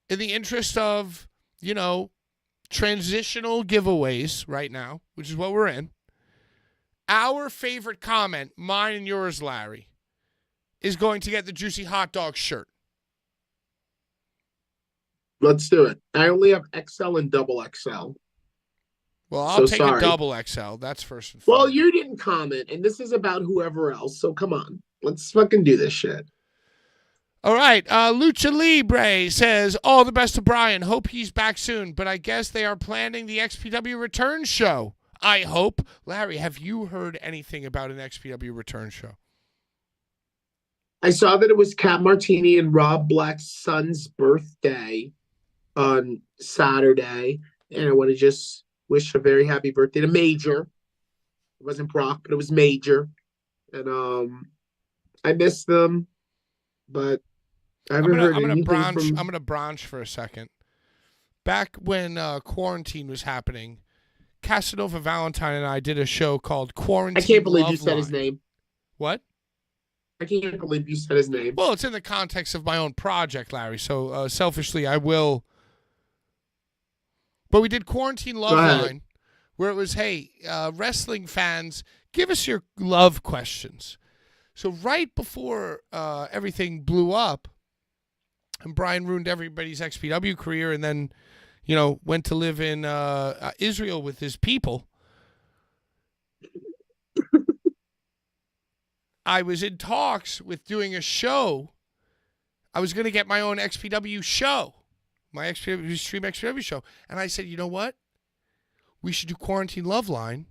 in the interest of, transitional giveaways right now, which is what we're in. Our favorite comment, mine and yours, Larry, is going to get the Juicy Hot Dog shirt. Let's do it. I only have XL and double XL. Well, I'll take sorry. a double XL. That's first and Well, foremost. you didn't comment, and this is about whoever else, so come on. Let's fucking do this shit. All right. Lucha Libre says, all the best to Brian. Hope he's back soon, but I guess they are planning the XPW return show. I hope. Larry, have you heard anything about an XPW return show? I saw that it was Cat Martini and Rob Black's son's birthday on Saturday, and I want to just wish a very happy birthday to Major. It wasn't Brock, but it was Major, and I miss them, but I haven't heard anything from. I'm gonna branch for a second. Back when quarantine was happening, Casanova Valentine and I did a show called Quarantine. I can't believe Love you said Line. his name. What? I can't believe you said his name. Well, it's in the context of my own project, Larry. So selfishly, I will. But we did Quarantine Love Line, where it was, hey, wrestling fans, give us your love questions. So right before everything blew up, and Brian ruined everybody's XPW career, and then, went to live in Israel with his people. I was in talks with doing a show. I was going to get my own XPW show, my XPW Stream XPW show. And I said, you know what? We should do Quarantine Love Line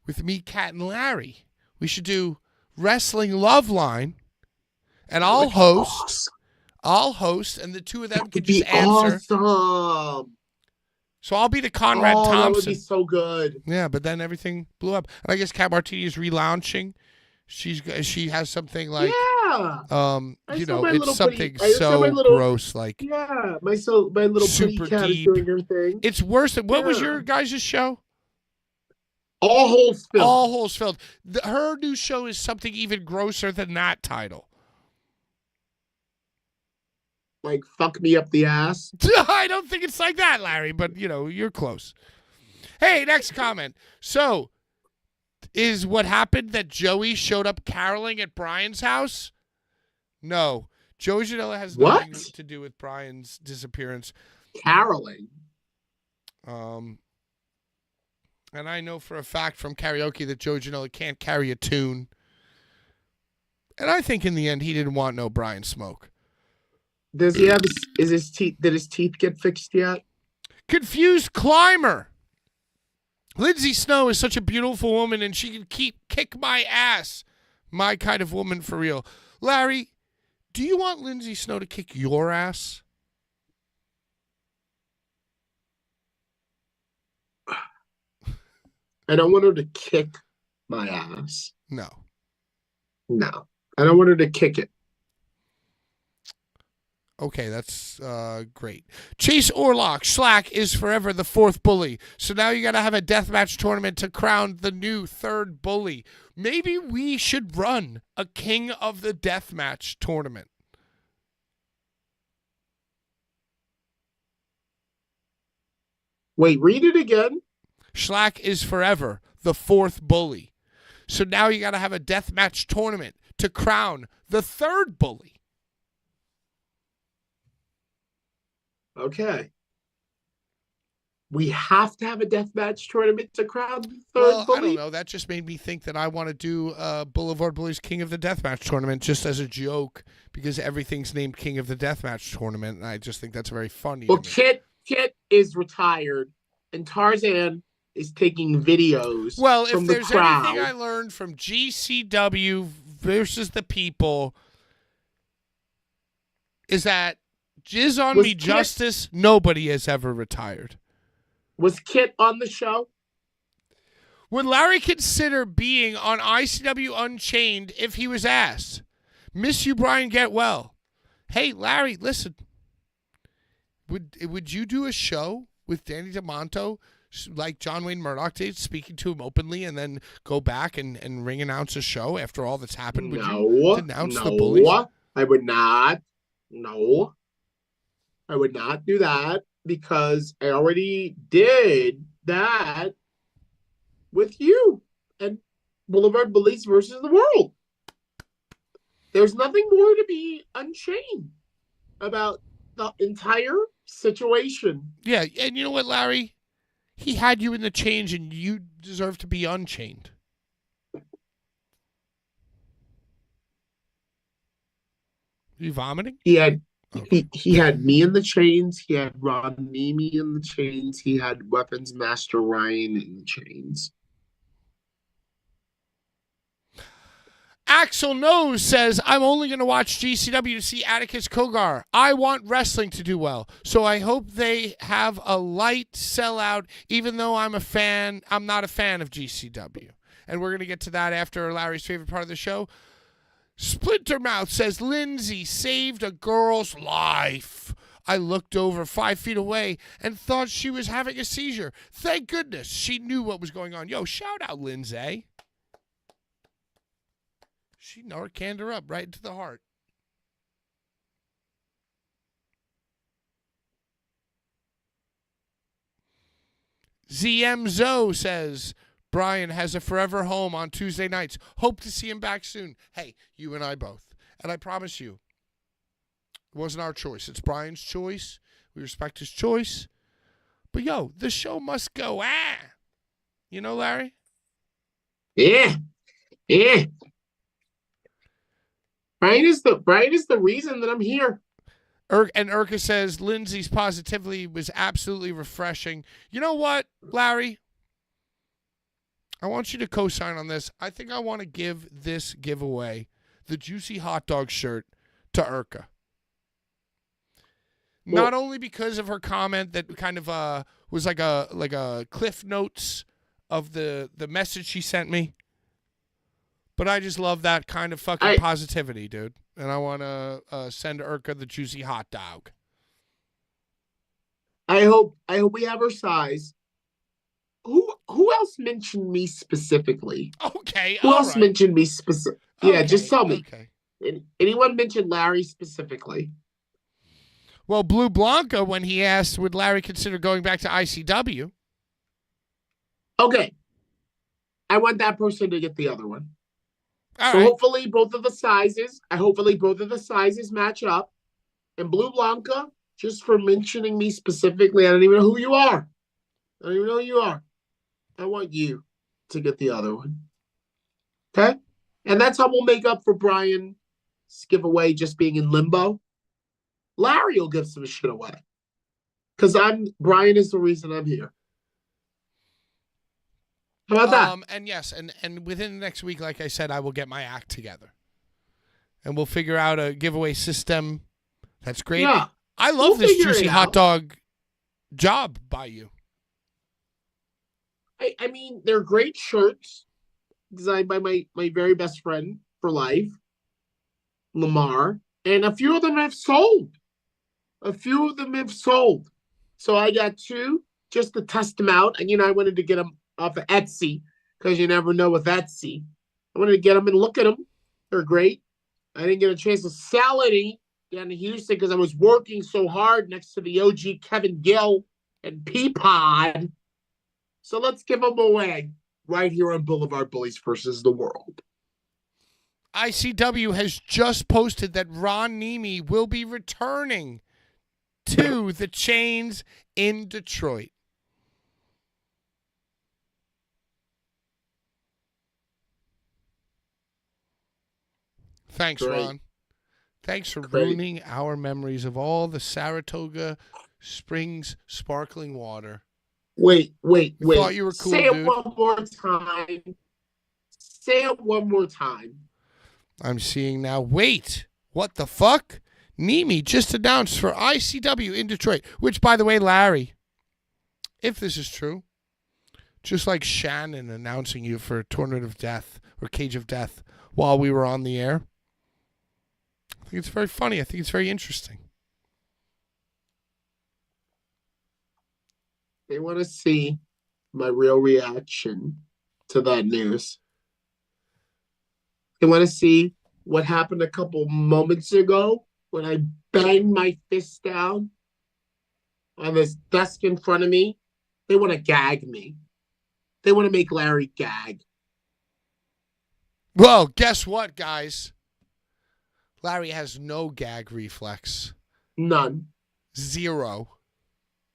with me, Kat, and Larry. We should do Wrestling Love Line, and I'll host. I'll host, and the two of them could just answer. Awesome. So I'll be the Conrad Thompson. That would be so good. Yeah, but then everything blew up. And I guess Cat Martini is relaunching. She has something like it's something so gross, like my little super cat deep. is doing her thing. It's worse than what was your guys' show? All Holes Filled. All Holes Filled. Her new show is something even grosser than that title. Like fuck me up the ass. I don't think it's like that, Larry, but you're close. Hey, next comment. So, is what happened that Joey showed up caroling at Brian's house? No. Joey Janela has nothing to do with Brian's disappearance. Caroling? And I know for a fact from karaoke that Joey Janela can't carry a tune. And I think in the end he didn't want no Brian smoke. Does he have did his teeth get fixed yet? Confused Climber. Lindsay Snow is such a beautiful woman, and she can kick my ass. My kind of woman for real. Larry, do you want Lindsay Snow to kick your ass? I don't want her to kick my ass. No. No. I don't want her to kick it. Okay, that's great. Chase Orlock, Slack is forever the fourth bully. So now you got to have a deathmatch tournament to crown the new third bully. Maybe we should run a King of the Deathmatch tournament. Wait, read it again. Schlack is forever the fourth bully. So now you got to have a deathmatch tournament to crown the third bully. Okay. We have to have a deathmatch tournament to crown the third Well, bully? I don't know. That just made me think that I want to do Blvd Bullies King of the Deathmatch tournament just as a joke because everything's named King of the Deathmatch tournament, and I just think that's very funny. Well, Kit is retired, and Tarzan is taking videos. Well, from if the there's crowd. anything I learned from GCW versus the people, is that Jizz on Was Me Kit- Justice, nobody has ever retired. Was Kit on the show? Would Larry consider being on ICW Unchained if he was asked? Miss you, Brian, get well. Hey, Larry, listen. Would you do a show with Danny DeMonto like John Wayne Murdoch did, speaking to him openly, and then go back and ring announce a show after all that's happened? Would you denounce the bullies? I would not. No. I would not do that because I already did that with you and Blvd Bullies versus the world. There's nothing more to be unchained about the entire situation. Yeah, and you know what, Larry? He had you in the change, and you deserve to be unchained. Are you vomiting? He had Okay. he had me in the chains. He had Ron Nemi in the chains. He had Weapons Master Ryan in the chains. Axel Knows says, I'm only going to watch GCW to see Atticus Kogar. I want wrestling to do well, so I hope they have a light sellout, even though I'm not a fan of GCW. And we're going to get to that after Larry's favorite part of the show. Splintermouth says, Lindsay saved a girl's life. I looked over 5 feet away and thought she was having a seizure. Thank goodness she knew what was going on. Yo, shout out, Lindsay. She Narcaned her up right into the heart. ZM Zoe says, Brian has a forever home on Tuesday nights. Hope to see him back soon. Hey, you and I both. And I promise you, it wasn't our choice. It's Brian's choice. We respect his choice. But yo, the show must go. You know, Larry? Yeah. Brian is the reason that I'm here. And Urka says, Lindsay's positivity was absolutely refreshing. You know what, Larry? I want you to co-sign on this. I think I want to give this giveaway, the Juicy Hot Dog shirt, to Urka. Not only because of her comment that kind of was like a cliff notes of the message she sent me, but I just love that kind of fucking positivity, dude. And I want to send Urka the Juicy Hot Dog. I hope we have her size. Who else mentioned me specifically? Okay, Who else mentioned me specific? Yeah, Okay, just tell me. Okay. Anyone mentioned Larry specifically? Well, Blue Blanca, when he asked, would Larry consider going back to ICW? Okay. I want that person to get the other one. All so right. hopefully both of the sizes match up. And Blue Blanca, just for mentioning me specifically, I don't even know who you are. I want you to get the other one. Okay? And that's how we'll make up for Brian's giveaway just being in limbo. Larry will give some shit away. Because Brian is the reason I'm here. How about that? And yes, and within the next week, like I said, I will get my act together. And we'll figure out a giveaway system. That's great. Yeah. I love this Juicy Hot out. Dog job by you. I mean, they're great shirts designed by my very best friend for life, Lamar. And a few of them have sold. So I got 2 just to test them out. And, I wanted to get them off of Etsy because you never know with Etsy. I wanted to get them and look at them. They're great. I didn't get a chance to sell any down in Houston because I was working so hard next to the OG Kevin Gill and Peapod. So let's give them away right here on Blvd Bullies versus the World. ICW has just posted that Ron Nemi will be returning to the Chains in Detroit. Thanks, Great. Ron. Thanks for Great. ruining our memories of all the Saratoga Springs sparkling water. Wait. Thought you were cool, Say it dude. one more time. Say it one more time. I'm seeing now. Wait, what the fuck? Nemi just announced for ICW in Detroit, which, by the way, Larry, if this is true, just like Shannon announcing you for Tournament of Death or Cage of Death while we were on the air, I think it's very funny. I think it's very interesting. They want to see my real reaction to that news. They want to see what happened a couple moments ago when I banged my fist down on this desk in front of me. They want to gag me. They want to make Larry gag. Well, guess what, guys? Larry has no gag reflex. None. Zero.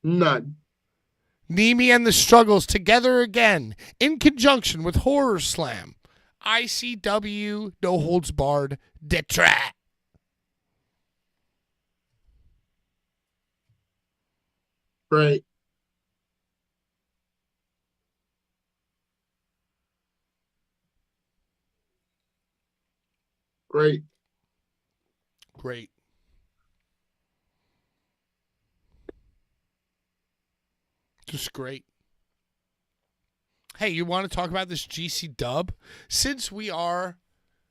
None. Nemi and the Struggles together again in conjunction with Horror Slam. ICW No Holds Barred Detroit. Right. Great. Great. Just great. Hey, you want to talk about this GC dub? Since we are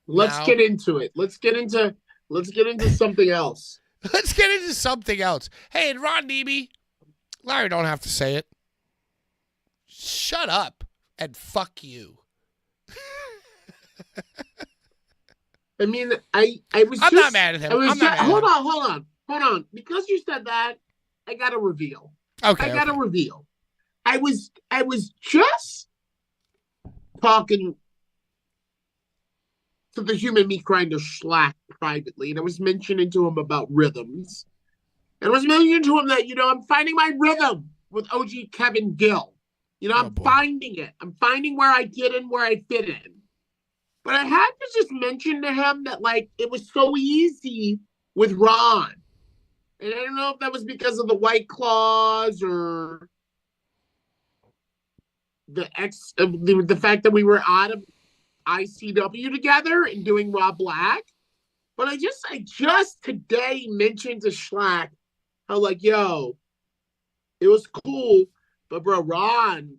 Let's now... get into it. Let's get into something else. Let's get into something else. Hey, and Ron Nemi, Larry don't have to say it. Shut up and fuck you. I mean, I'm not mad at him. I'm not mad at him. Hold on. Because you said that, I got a reveal. Okay. I got a reveal. I was just talking to the human meat grinder Schlack privately, and I was mentioning to him about rhythms. And I was mentioning to him that, I'm finding my rhythm with OG Kevin Gill. I'm finding it. I'm finding where I get in, where I fit in. But I had to just mention to him that, it was so easy with Ron. And I don't know if that was because of the White Claws or the fact that we were out of ICW together and doing Raw Black. But I just today mentioned to Schlack how, yo, it was cool, but bro, Ron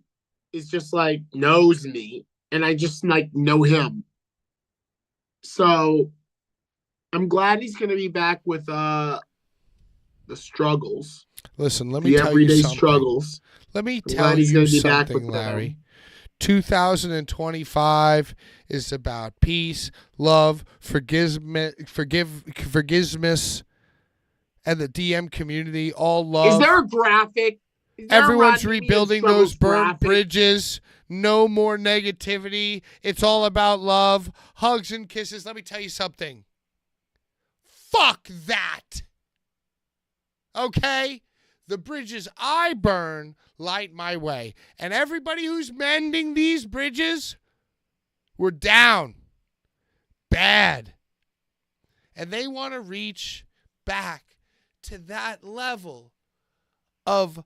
is just knows me, and I just know him. So I'm glad he's gonna be back with the Struggles. Listen, let me tell you something. Struggles. Let me tell you something, Larry. 2025 is about peace, love, forgiveness, and the DM community. All love. Is there a graphic? Everyone's rebuilding those burnt bridges. No more negativity. It's all about love, hugs and kisses. Let me tell you something. Fuck that. Okay? The bridges I burn light my way. And everybody who's mending these bridges, we're down. Bad. And they want to reach back to that level of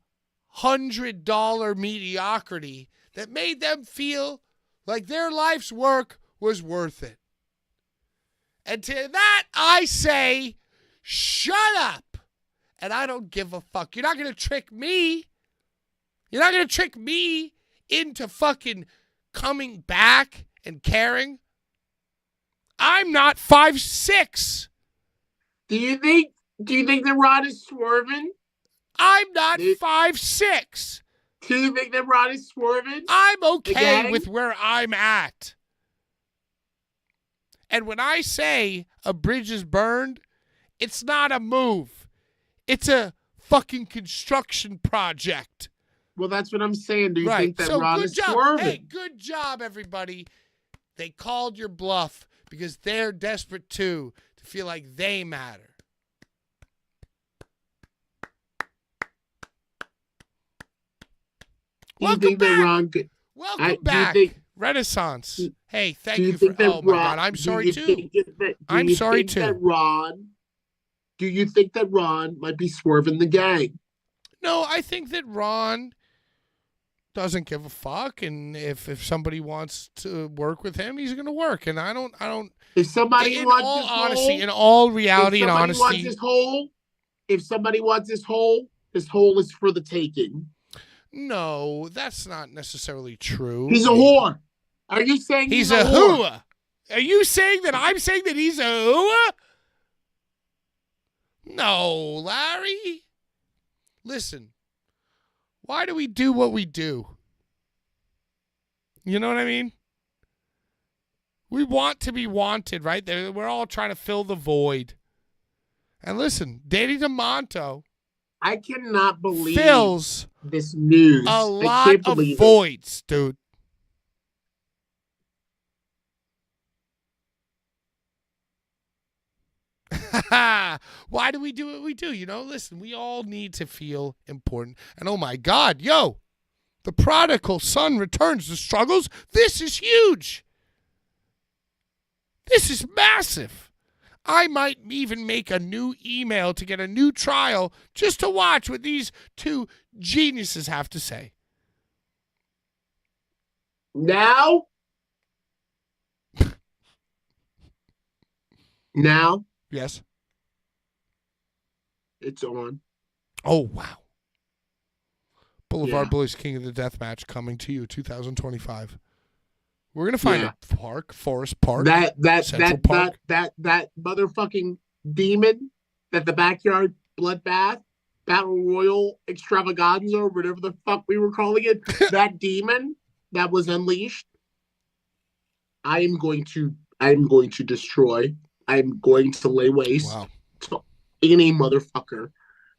$100 mediocrity that made them feel like their life's work was worth it. And to that I say, shut up. And I don't give a fuck. You're not going to trick me. You're not going to trick me into fucking coming back and caring. I'm not 5'6". Do you think the Rod is swerving? I'm not 5'6". Do you think that Rod is swerving? I'm okay with where I'm at. And when I say a bridge is burned, it's not a move. It's a fucking construction project. Well, that's what I'm saying. Do you Right. think that So Ron good is job. swerving? Hey, good job, everybody. They called your bluff because they're desperate too to feel like they matter. Do you Welcome think that back. Ron could? Welcome Do you back. think? Renaissance. Hey, thank Do you you for. think that Oh my Ron? God, I'm Do sorry you too. think that? Do I'm you sorry think that too. Ron? Do you think that Ron might be swerving the gang? No, I think that Ron doesn't give a fuck, and if somebody wants to work with him, he's gonna work. And I don't. If somebody In wants all this honesty, hole, in all if reality and somebody wants honesty, this hole, if somebody wants this hole is for the taking. no, that's not necessarily true. He's a whore. Are you saying He's he's a a whore? hooah. Are you saying that I'm saying that he's a hooah? No, Larry. Listen, why do we do what we do? You know what I mean? We want to be wanted, right? We're all trying to fill the void. And listen, Danny DeMonto I cannot believe fills this news. a I lot can't of believe it. voids, dude. Why do we do what we do? You know, listen, we all need to feel important. And oh my God, yo, the prodigal son returns to struggles. This is huge. This is massive. I might even make a new email to get a new trial just to watch what these two geniuses have to say. Now, Yes. it's on. Oh, wow. Boulevard Yeah. Bullies King of the Death Match coming to you 2025. We're going to find a park, Forest Park. Central Park. That motherfucking demon that the backyard bloodbath battle royal extravaganza or whatever the fuck we were calling it, that demon that was unleashed. I am going to destroy. I'm going to lay waste to any motherfucker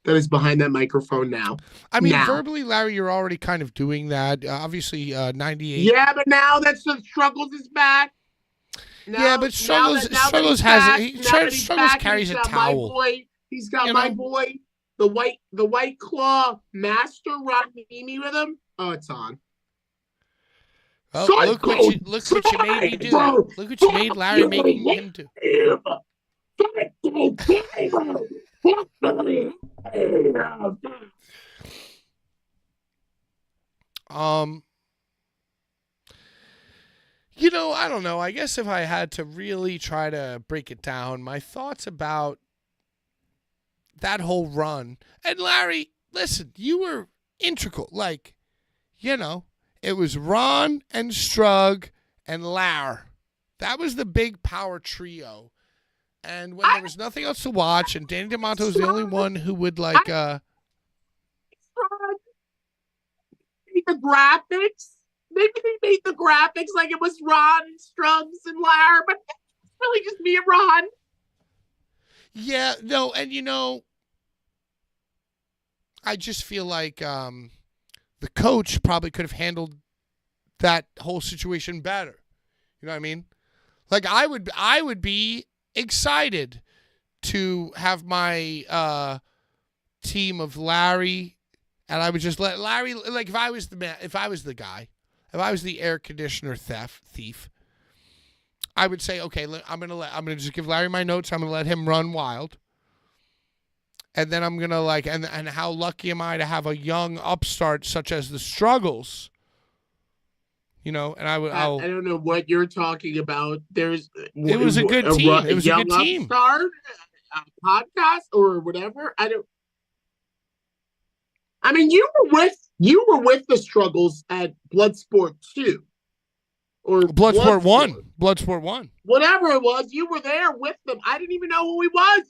that is behind that microphone now. I mean, verbally, Larry, you're already kind of doing that. Obviously, 98. Yeah, but now that the Struggles is back. Yeah, but Struggles carries a towel. He's got my boy, the White Claw Master Rodney with him. Oh, it's on. Oh, look what you made me do. Look what you made Larry making him do. You know, I don't know. I guess if I had to really try to break it down, my thoughts about that whole run. And Larry, listen, you were integral. Like, you know, it was Ron and Strug and Lar. That was the big power trio. And when there was nothing else to watch, and Danny DeMonto was the only one who would the graphics. Maybe they made the graphics like it was Ron and Struggs and Lar, but it's really just me and Ron. Yeah, no, and you know, I just feel like the coach probably could have handled that whole situation better. You know what I mean? Like I would be excited to have my team of Larry, and I would just let Larry, like if I was the guy, if I was the air conditioner thief, I would say, okay, I'm gonna just give Larry my notes. I'm gonna let him run wild, and then I'm gonna and how lucky am I to have a young upstart such as the Struggles. You know, and I don't know what you're talking about. It was a good team. It was a good team. Upstart, a podcast or whatever. I mean, you were with the Struggles at Bloodsport 2. Or Bloodsport 1. Bloodsport 1. Whatever it was, you were there with them. I didn't even know who he was.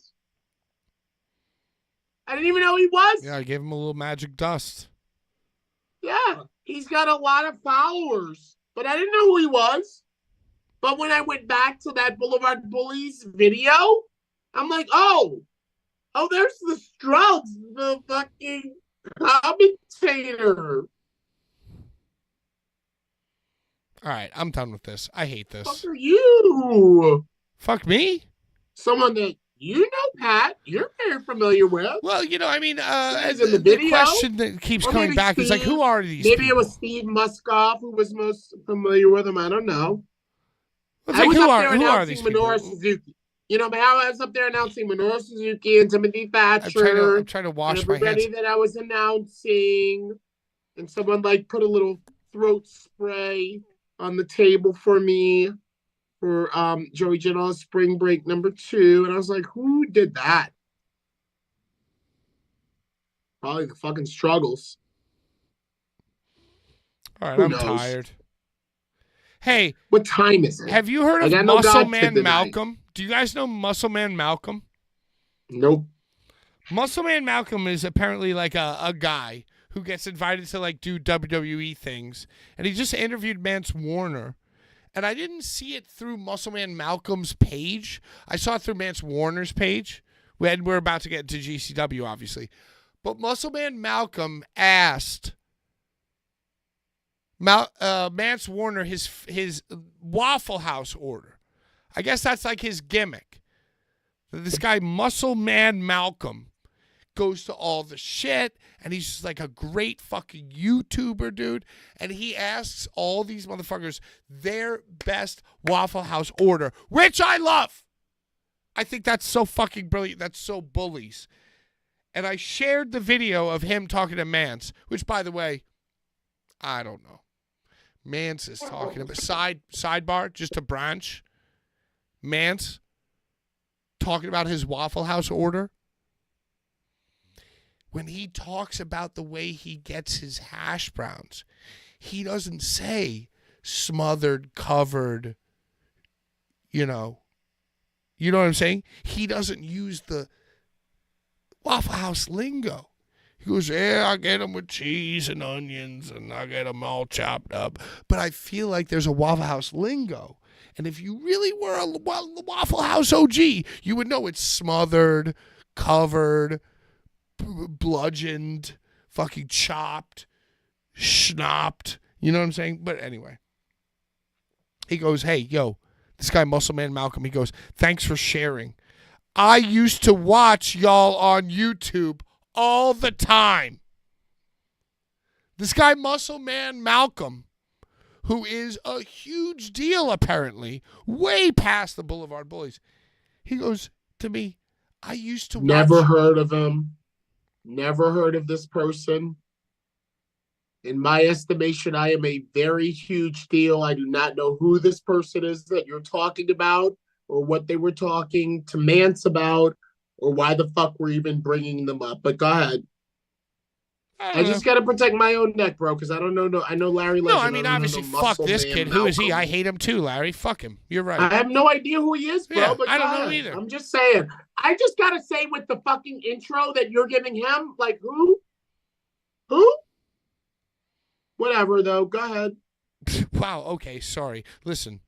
Yeah, I gave him a little magic dust. Yeah, he's got a lot of followers, but I didn't know who he was. But when I went back to that Blvd Bullies video, I'm like, oh, there's the Strugs, the fucking commentator. All right, I'm done with this. I hate Fuck this. are you? Fuck me? Someone that you know, Pat, you're very familiar with. Well, you know, I mean, He's in the the video. question that keeps Or coming maybe back is like, Steve. who are these Maybe people? it was Steve Muskoff who was most familiar with him. I don't know. It's I like, was who up are there these announcing people? Minoru Suzuki. You know, I was up there announcing Minoru Suzuki and Timothy I'm Thatcher. trying to wash and my hands. everybody that I was announcing. And someone like put a little throat spray on the table for me for Joey Janela's Spring Break #2. And I was like, who did that? Probably the fucking Struggles. All right, Who I'm knows? tired. Hey, what time is it? Have you heard I of got no Muscle God Man tonight. Malcolm? Do you guys know Muscle Man Malcolm? Nope. Muscle Man Malcolm is apparently like a guy who gets invited to like do WWE things, and he just interviewed Mance Warner. And I didn't see it through Muscle Man Malcolm's page. I saw it through Mance Warner's page. We're about to get to GCW, obviously. But Muscle Man Malcolm asked Mance Warner his Waffle House order. I guess that's like his gimmick. This guy, Muscle Man Malcolm, goes to all the shit, and he's just like a great fucking YouTuber, dude. And he asks all these motherfuckers their best Waffle House order, which I love. I think that's so fucking brilliant. That's so bullies. And I shared the video of him talking to Mance, which, by the way, I don't know. Mance is talking about sidebar, just a branch. Mance talking about his Waffle House order. When he talks about the way he gets his hash browns, he doesn't say smothered, covered, you know what I'm saying? He doesn't use the Waffle House lingo. He goes, yeah, I get them with cheese and onions, and I get them all chopped up. But I feel like there's a Waffle House lingo. And if you really were a Waffle House OG, you would know it's smothered, covered, bludgeoned, fucking chopped, schnopped. You know what I'm saying? But anyway. He goes, hey, yo, this guy, Muscle Man Malcolm, he goes, thanks for sharing. I used to watch y'all on YouTube all the time. This guy, Muscle Man Malcolm, who is a huge deal, apparently, way past the Blvd Bullies, he goes to me, I used to Never heard of him. Never heard of this person. In my estimation, I am a very huge deal. I do not know who this person is that you're talking about, or what they were talking to Mance about, or why the fuck we're even bringing them up. But go ahead. I just got to protect my own neck, bro, because I don't know. I know Larry Legend. No, I mean, obviously, fuck this kid. Who is he? I hate him too, Larry. Fuck him. You're right. I have no idea who he is, bro. Yeah, but I don't know either. I'm just saying. I just got to say with the fucking intro that you're giving him, like, who? Who? Whatever, though. Go ahead. Wow, okay, sorry. Listen,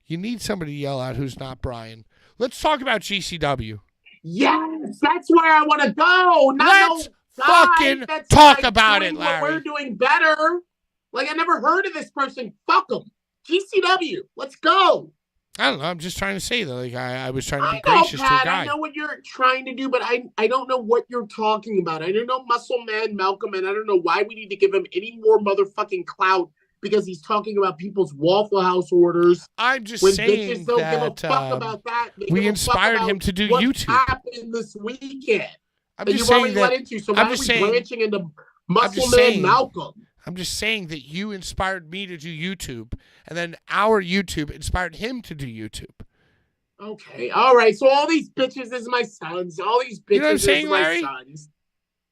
you need somebody to yell at who's not Brian. Let's talk about GCW. Yes, that's where I want to go. Let's fucking talk about it, Larry. We're doing better. Like, I never heard of this person. Fuck them. GCW. Let's go. I don't know. I'm just trying to say that. Like, I was trying to be gracious Pat, to a guy. I know what you're trying to do, but I don't know what you're talking about. I don't know Muscle Man Malcolm, and I don't know why we need to give him any more motherfucking clout because he's talking about people's Waffle House orders. I'm just when saying bitches don't that give a fuck about that. we inspired him to do what YouTube. Happened this weekend? I'm just saying that. So why are we branching into Muscle Man Malcolm? I'm just saying that you inspired me to do YouTube, and then our YouTube inspired him to do YouTube. Okay, all right. So all these bitches is my sons. All these bitches you know what I'm saying, is my Larry? Sons.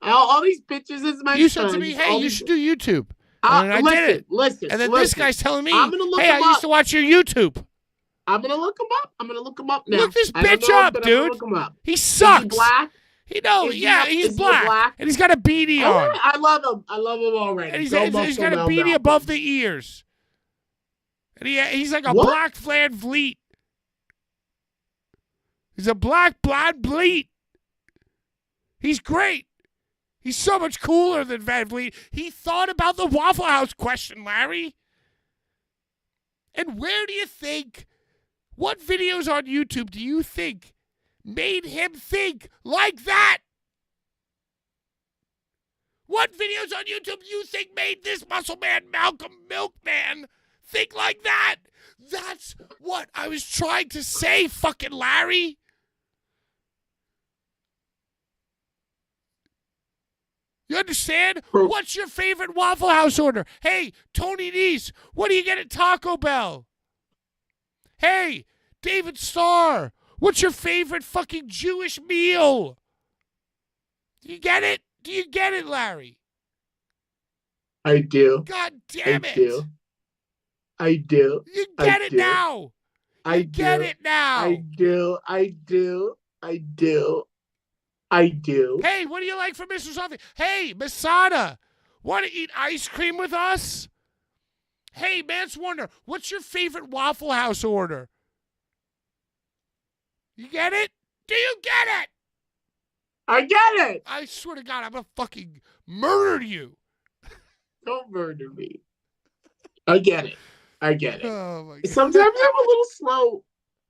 All these bitches is my you sons. said to me, hey, you should do YouTube. And I listen, did it. Listen, and then listen. this guy's telling me, I'm gonna look hey, I used to watch your YouTube. I'm going to look him up. I'm going to look him up now. Look this bitch up, dude. Look him up. He sucks. Is he black? He's black. And he's got a beanie on. Right, I love him. I love him already. And he's got a beanie above the ears. And he's like a black Van Vliet. He's a black blonde Vliet. He's great. He's so much cooler than Van Vliet. He thought about the Waffle House question, Larry. And where do you think, what videos on YouTube do you think made him think like that? What videos on YouTube do you think made this muscle man, Malcolm Milkman, think like that? That's what I was trying to say, fucking Larry. You understand? What's your favorite Waffle House order? Hey, Tony Nese, what do you get at Taco Bell? Hey, David Starr, what's your favorite fucking Jewish meal? Do you get it? Do you get it, Larry? I do. God damn it. I do. You get it now. You get it now. I do. Hey, what do you like for Mr. Something? Hey, Masada, want to eat ice cream with us? Hey, Mance Warner, what's your favorite Waffle House order? You get it? Do you get it? I get it. I swear to God, I'm going to fucking murder you. Don't murder me. I get it. Oh, my God. Sometimes I'm a little slow,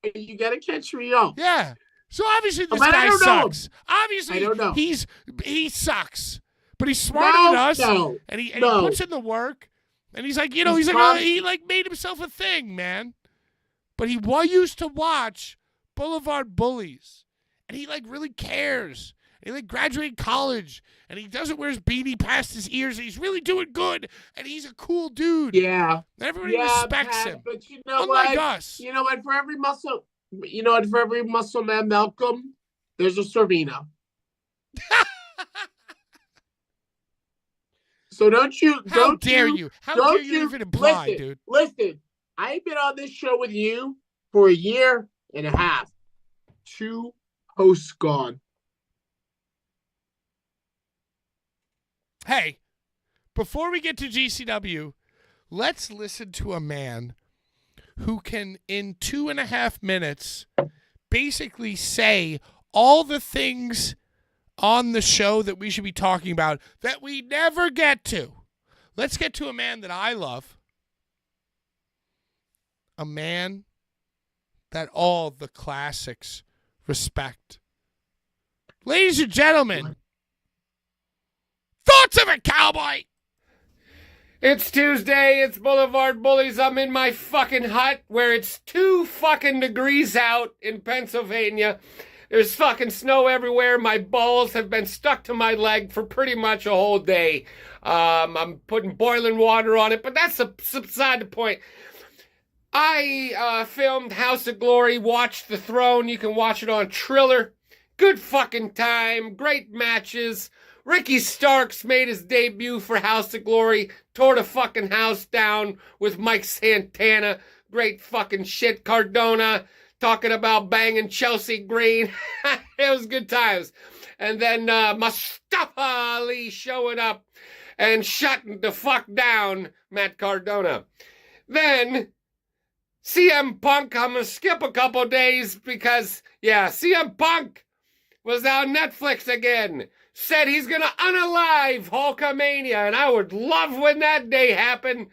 and you got to catch me up. Yeah. So obviously this But guy I don't know. sucks. Obviously I don't know. he sucks. But he's smarter than us. And he puts in the work. And he's like, he made himself a thing, man. But he used to watch Blvd Bullies. And he really cares. And he graduated college. And he doesn't wear his beanie past his ears. And he's really doing good. And he's a cool dude. Yeah. And everybody respects him. But you know Unlike what? us. You know what? For every muscle man, Malcolm, there's a Servina. So How dare you even imply, dude? Listen, I've been on this show with you for a year and a half. 2 hosts gone. Hey, before we get to GCW, let's listen to a man who can, in 2.5 minutes, basically say all the things on the show that we should be talking about that we never get to. Let's get to a man that I love. A man that all the classics respect. Ladies and gentlemen, thoughts of a cowboy. It's Tuesday, it's Blvd Bullies. I'm in my fucking hut where it's 2 fucking degrees out in Pennsylvania. There's fucking snow everywhere. My balls have been stuck to my leg for pretty much a whole day. I'm putting boiling water on it, but that's beside the point. I filmed House of Glory, watched The Throne. You can watch it on Triller. Good fucking time, great matches. Ricky Starks made his debut for House of Glory, tore the fucking house down with Mike Santana. Great fucking shit. Cardona talking about banging Chelsea Green. It was good times. And then Mustafa Ali showing up and shutting the fuck down Matt Cardona. Then CM Punk, I'm going to skip a couple days because, CM Punk was on Netflix again. Said he's going to unalive Hulkamania, and I would love when that day happened.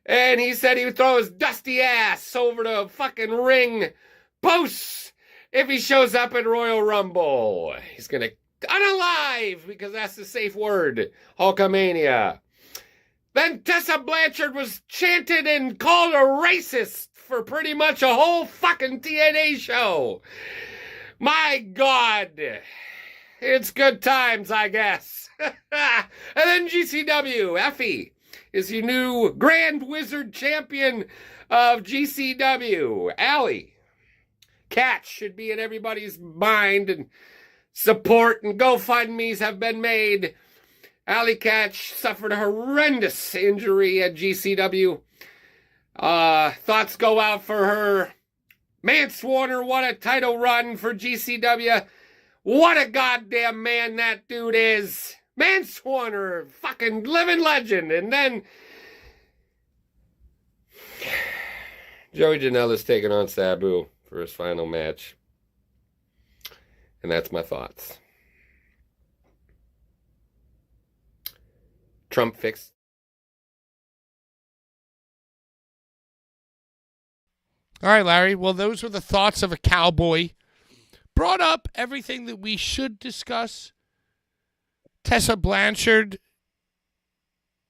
And he said he would throw his dusty ass over the fucking ring posts if he shows up at Royal Rumble. He's going to unalive, because that's the safe word, Hulkamania. Then Tessa Blanchard was chanted and called a racist for pretty much a whole fucking TNA show. My God. It's good times, I guess. And then GCW, Effie is your new Grand Wizard Champion of GCW. Allie Catch should be in everybody's mind, and support and GoFundMes have been made. Allie Catch suffered a horrendous injury at GCW. Thoughts go out for her. Mance Warner won a title run for GCW. What a goddamn man that dude is. Mance Warner, fucking living legend. And then Joey Janela's taking on Sabu for his final match. And that's my thoughts. Trump fixed All right, Larry. Well, those were the thoughts of a cowboy. Brought up everything that we should discuss. Tessa Blanchard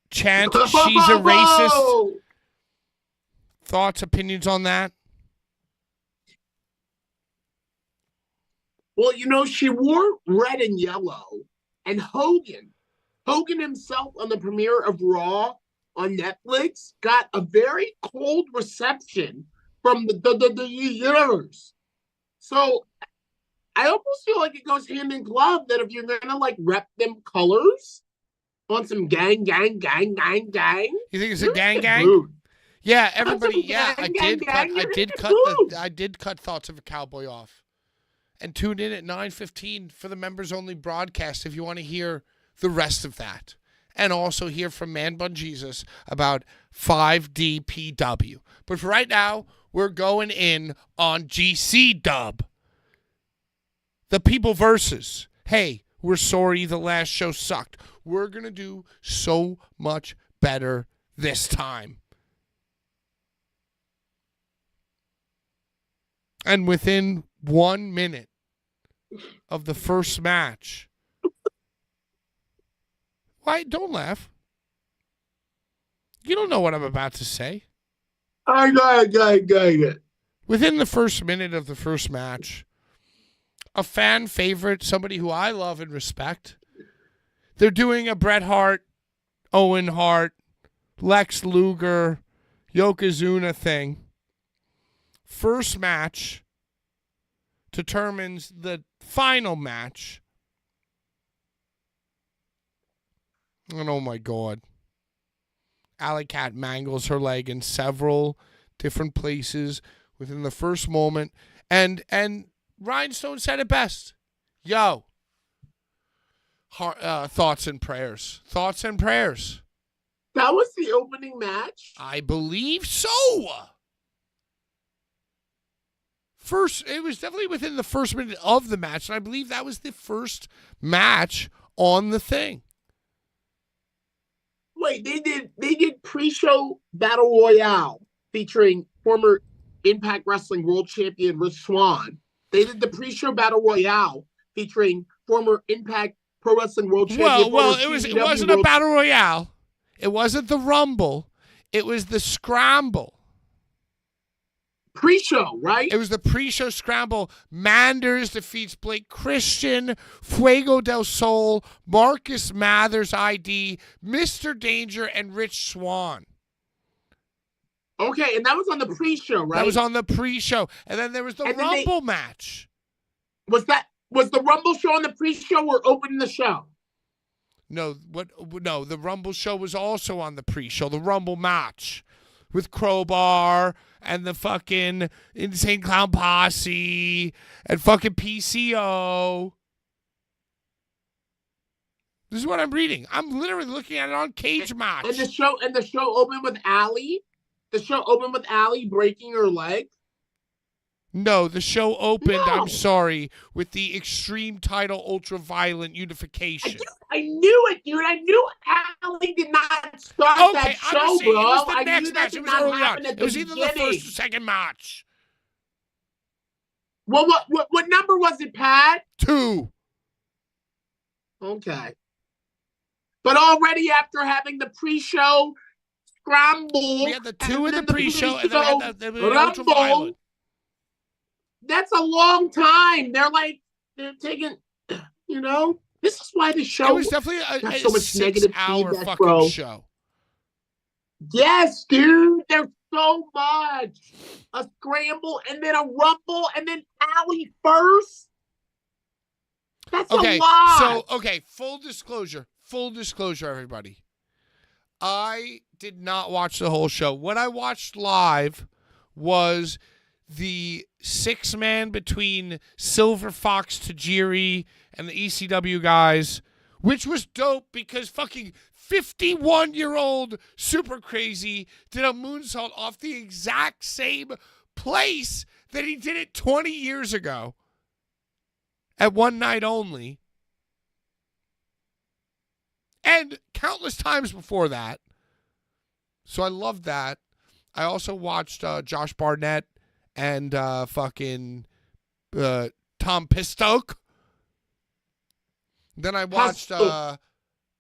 chant, she's a racist. Thoughts, opinions on that? Well, she wore red and yellow, and Hogan himself on the premiere of Raw on Netflix got a very cold reception from the universe. So I almost feel like it goes hand in glove that if you're gonna rep them colors on some gang, you think it's a gang? Rude. Yeah, everybody. Gang, I did cut thoughts of a cowboy off, and tune in at 9:15 for the members only broadcast if you want to hear the rest of that, and also hear from Man Bun Jesus about 5DPW. But for right now, we're going in on GC Dub. The People versus. Hey, we're sorry the last show sucked. We're gonna do so much better this time. And within 1 minute of the first match, why? Don't laugh. You don't know what I'm about to say. I got it. Within the first minute of the first match, a fan favorite, somebody who I love and respect, they're doing a Bret Hart, Owen Hart, Lex Luger, Yokozuna thing. First match determines the final match. And oh my God. Alley Cat mangles her leg in several different places within the first moment. And Rhinestone said it best. Yo. Thoughts and prayers. Thoughts and prayers. That was the opening match? I believe so. It was definitely within the first minute of the match, and I believe that was the first match on the thing. Wait, they did pre-show Battle Royale featuring former Impact Wrestling World Champion Rich Swann. They did the pre-show Battle Royale featuring former Impact Pro Wrestling World Champion. Well, it wasn't a Battle Royale. It wasn't the Rumble. It was the Scramble. Pre-show, right? It was the pre-show Scramble. Manders defeats Blake Christian, Fuego del Sol, Marcus Mathers ID, Mr. Danger, and Rich Swann. Okay, and that was on the pre-show, right? That was on the pre-show. And then there was the Rumble match. Was the Rumble show on the pre-show or opening the show? No, the Rumble show was also on the pre-show. The Rumble match with Crowbar and the fucking Insane Clown Posse and fucking PCO. This is what I'm reading. I'm literally looking at it on Cage Match. And the show opened with Allie. The show opened with Allie breaking her leg. No, the show opened, No. I'm sorry, with the Extreme Title Ultra-Violent Unification. I knew it, dude. I knew Allie did not start that show, I'm saying bro. it was the I next knew that match. did It was not early on. happen at It the was either the beginning. first or second match. Well, what number was it, Pat? 2. Okay. But already after having the pre-show Scramble, We had the 2 in the then pre-show, and then we had the Rumble, Ultra-Violent. that's a long time. They're taking, this is why the show. It was definitely got a so much negative 6-hour feedback, fucking bro. show. Yes, dude. There's so much. A Scramble, and then a Rumble, and then Allie first. That's a lot. Full disclosure, everybody. I did not watch the whole show. What I watched live was the 6-man between Silver Fox Tajiri and the ECW guys, which was dope because fucking 51-year-old Super Crazy did a moonsault off the exact same place that he did it 20 years ago at one night only. And countless times before that. So I loved that. I also watched Josh Barnett and fucking Tom Pistoke. Then I watched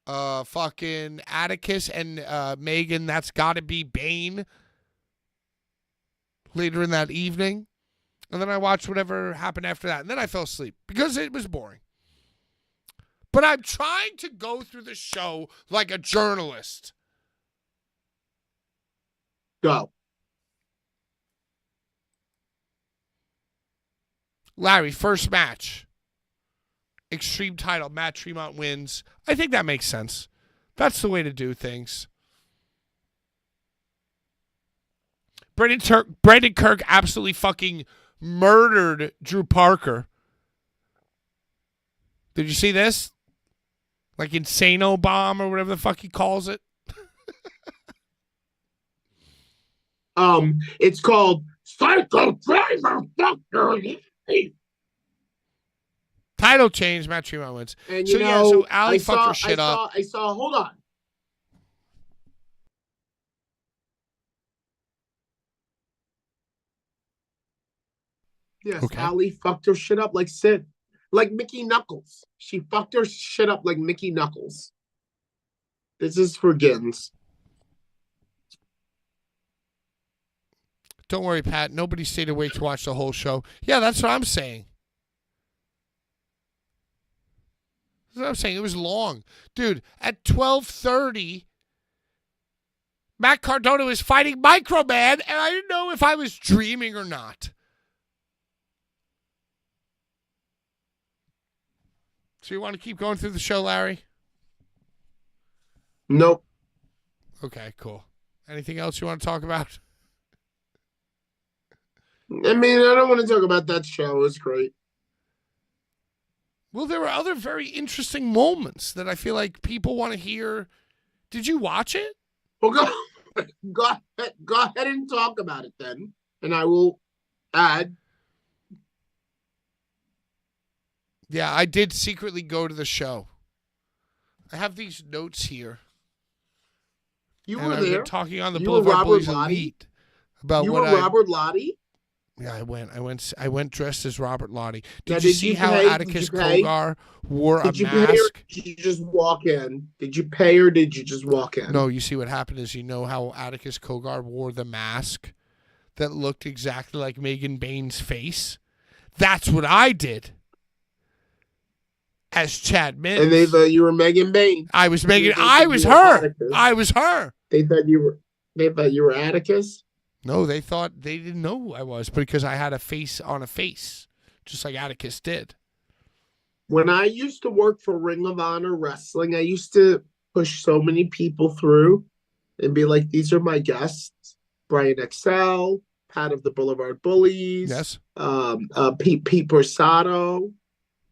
fucking Atticus and Megan, That's Gotta Be Bane, later in that evening. And then I watched whatever happened after that. And then I fell asleep because it was boring. But I'm trying to go through the show like a journalist. Go. Larry, first match. Extreme title. Matt Tremont wins. I think that makes sense. That's the way to do things. Brandon Kirk absolutely fucking murdered Drew Parker. Did you see this? Like Insano Bomb or whatever the fuck he calls it. It's called Psycho Driver Factory. Title change, Matt Tremont wins. And so Allie fucked her shit up. I saw, hold on. Yes, Okay. Allie fucked her shit up like Sid. Like Mickey Knuckles. She fucked her shit up like Mickey Knuckles. This is for Gins. Don't worry, Pat. Nobody stayed awake to watch the whole show. Yeah, that's what I'm saying. That's what I'm saying. It was long. Dude, at 12:30, Matt Cardona was fighting Microman, and I didn't know if I was dreaming or not. So you want to keep going through the show, Larry? Nope. Okay, cool. Anything else you want to talk about? I mean, I don't want to talk about that show. It's great. Well, there were other very interesting moments that I feel like people want to hear. Did you watch it? Well, go ahead and talk about it then. And I will add. Yeah, I did secretly go to the show. I have these notes here. You and were I've there. been talking on the You were Blvd Robert Bullies Lottie? Elite about You what were Robert Lottie? Yeah, I went dressed as Robert Lottie. Now, Did you see how pay? Atticus Did you pay? Kogar wore Did a you pay or mask? did you just walk in? Did you pay or did you just walk in? No, you see what happened is, you know how Atticus Kogar wore the mask that looked exactly like Megan Bain's face? That's what I did. As Chad Mims. And they thought you were Megan Bain. I was Megan. They I thought was you were her. Atticus. I was her. They thought you were Atticus. No, they didn't know who I was because I had a face on a face, just like Atticus did. When I used to work for Ring of Honor Wrestling, I used to push so many people through and be like, these are my guests. Brian XL, Pat of the Blvd Bullies. Yes. Pete Borsato.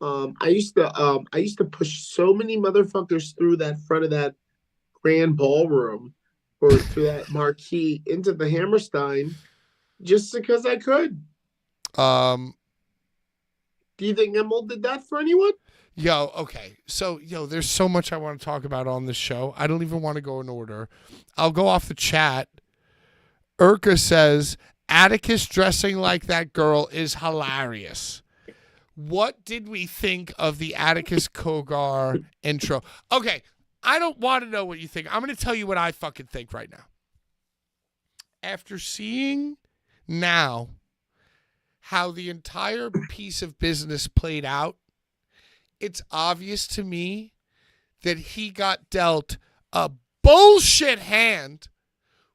I used to push so many motherfuckers through that front of that grand ballroom or through that marquee into the Hammerstein just because I could. Um, Do you think Emil did that for anyone? okay. So, there's so much I want to talk about on this show. I don't even want to go in order. I'll go off the chat. Urka says, Atticus dressing like that girl is hilarious. What did we think of the Atticus Kogar intro? Okay, I don't want to know what you think. I'm going to tell you what I fucking think right now. After seeing now how the entire piece of business played out, it's obvious to me that he got dealt a bullshit hand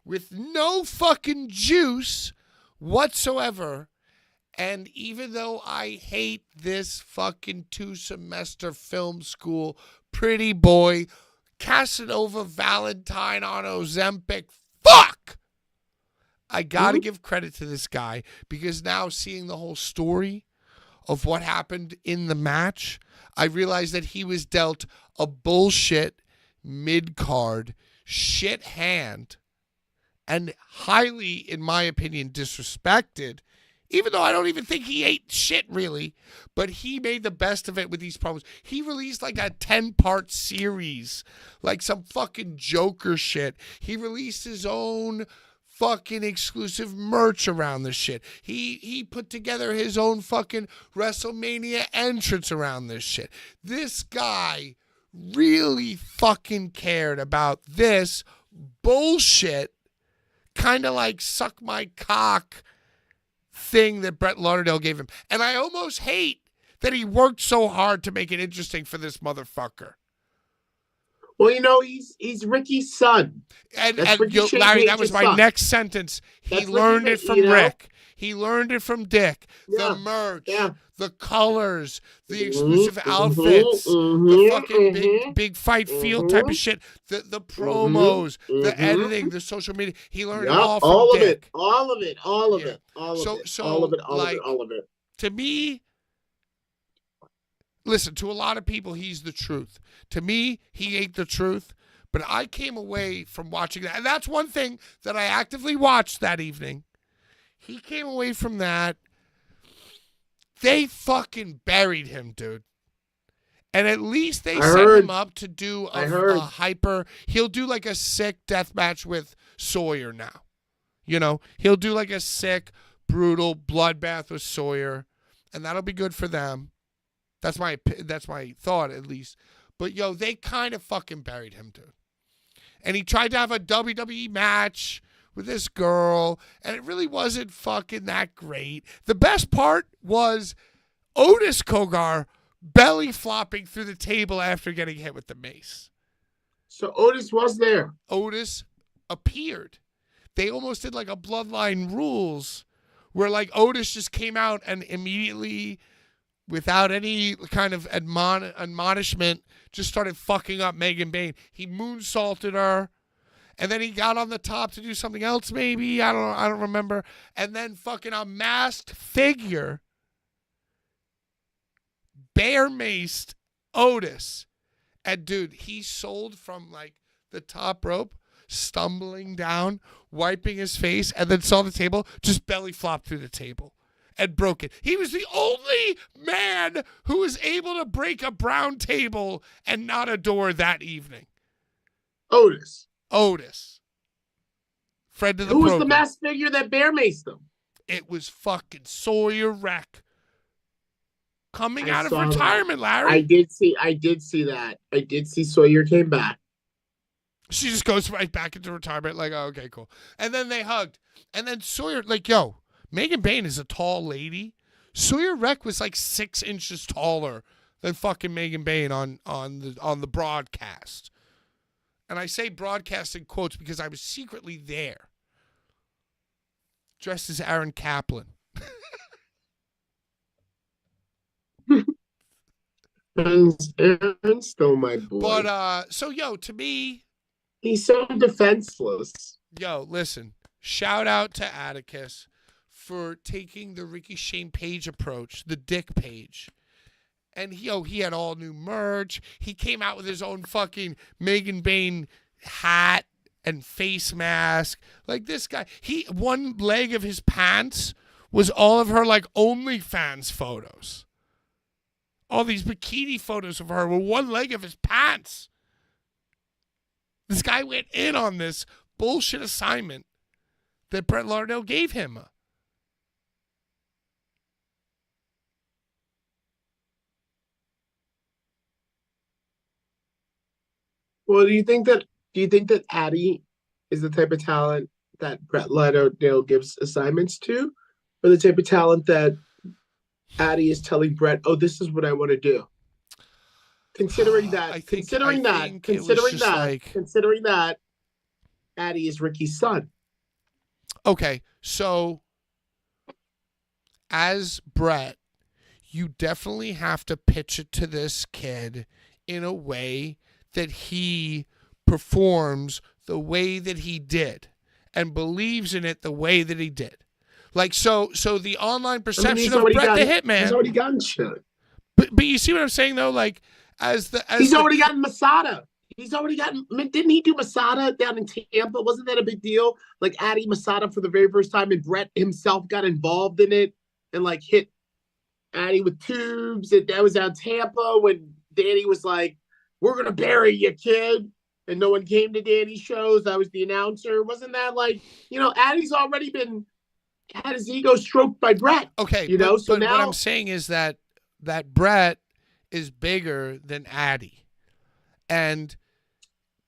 with no fucking juice whatsoever. And even though I hate this fucking 2-semester film school pretty boy Casanova Valentine on Ozempic, fuck! I gotta give credit to this guy because now seeing the whole story of what happened in the match, I realized that he was dealt a bullshit mid-card shit hand and highly, in my opinion, disrespected. Even though I don't even think he ate shit, really. But he made the best of it with these promos. He released like a 10-part series. Like some fucking Joker shit. He released his own fucking exclusive merch around this shit. He put together his own fucking WrestleMania entrance around this shit. This guy really fucking cared about this bullshit, kind of like suck my cock thing that Brett Lauderdale gave him. And I almost hate that he worked so hard to make it interesting for this motherfucker. Well, you know, he's Ricky's son. And Ricky Larry, that was Page's my son. next sentence. He That's learned Ricky it Page, from you know? Rick. He learned it from Dick. Yeah, The merch, yeah. the colors, the exclusive outfits, the fucking big fight feel type of shit, the promos, the editing, the social media. He learned it all from all of Dick. it, all of it, all of Yeah. it, all of So- it, so, all of it, all like, of it, all of it. To me, listen, to a lot of people, he's the truth. To me, he ain't the truth. But I came away from watching that. And that's one thing that I actively watched that evening. He came away from that. They fucking buried him, dude. And at least they set him up to do a hyper. He'll do like a sick death match with Sawyer now. You know, he'll do like a sick, brutal bloodbath with Sawyer. And that'll be good for them. That's my thought, at least. But, yo, they kind of fucking buried him, dude. And he tried to have a WWE match with this girl, and it really wasn't fucking that great. The best part was Otis Kogar belly flopping through the table after getting hit with the mace. So Otis was there. Otis appeared. They almost did like a Bloodline Rules where like Otis just came out and immediately, without any kind of admonishment, just started fucking up Megan Bayne. He moonsaulted her, and then he got on the top to do something else maybe. I don't remember. And then fucking a masked figure bear maced Otis. And dude, he sold from like the top rope, stumbling down, wiping his face, and then saw the table, just belly flopped through the table and broke it. He was the only man who was able to break a brown table and not a door that evening. Otis. Friend of the Who was program. the masked figure that bear maced them? It was fucking Sawyer Wreck. Coming I out of saw that. retirement, Larry. I did see that. I did see Sawyer came back. She just goes right back into retirement, like, oh, okay, cool. And then they hugged. And then Sawyer, like, yo, Megan Bayne is a tall lady. Sawyer Wreck was like 6 inches taller than fucking Megan Bayne on the broadcast. And I say broadcast in quotes because I was secretly there, dressed as Aaron Kaplan. Aaron's still my boy. But so yo, to me, he's so defenseless. yo, listen, shout out to Atticus for taking the Ricky Shane Page approach, the Dick Page. And he had all new merch. He came out with his own fucking Megan Bayne hat and face mask. Like this guy, one leg of his pants was all of her like OnlyFans photos. All these bikini photos of her were one leg of his pants. This guy went in on this bullshit assignment that Brett Lauderdale gave him. Well, do you think that Addie is the type of talent that Brett Lauderdale gives assignments to, or the type of talent that Addie is telling Brett, "Oh, this is what I want to do"? Considering that, considering that, Addie is Ricky's son. Okay, so as Brett, you definitely have to pitch it to this kid in a way that he performs the way that he did and believes in it the way that he did. Like, so the online perception of Brett the Hitman. He's already gotten shit. But you see what I'm saying, though? Like, he's already gotten Masada. He's already gotten. Didn't he do Masada down in Tampa? Wasn't that a big deal? Like adding Masada for the very first time, and Brett himself got involved in it and like hit Addie with tubes. And that was out Tampa when Danny was like, "We're gonna bury you, kid." and no one came to Danny's shows. I was the announcer. Wasn't that like, Addie's already had his ego stroked by Brett. Okay, So but now what I'm saying is that Brett is bigger than Addie, and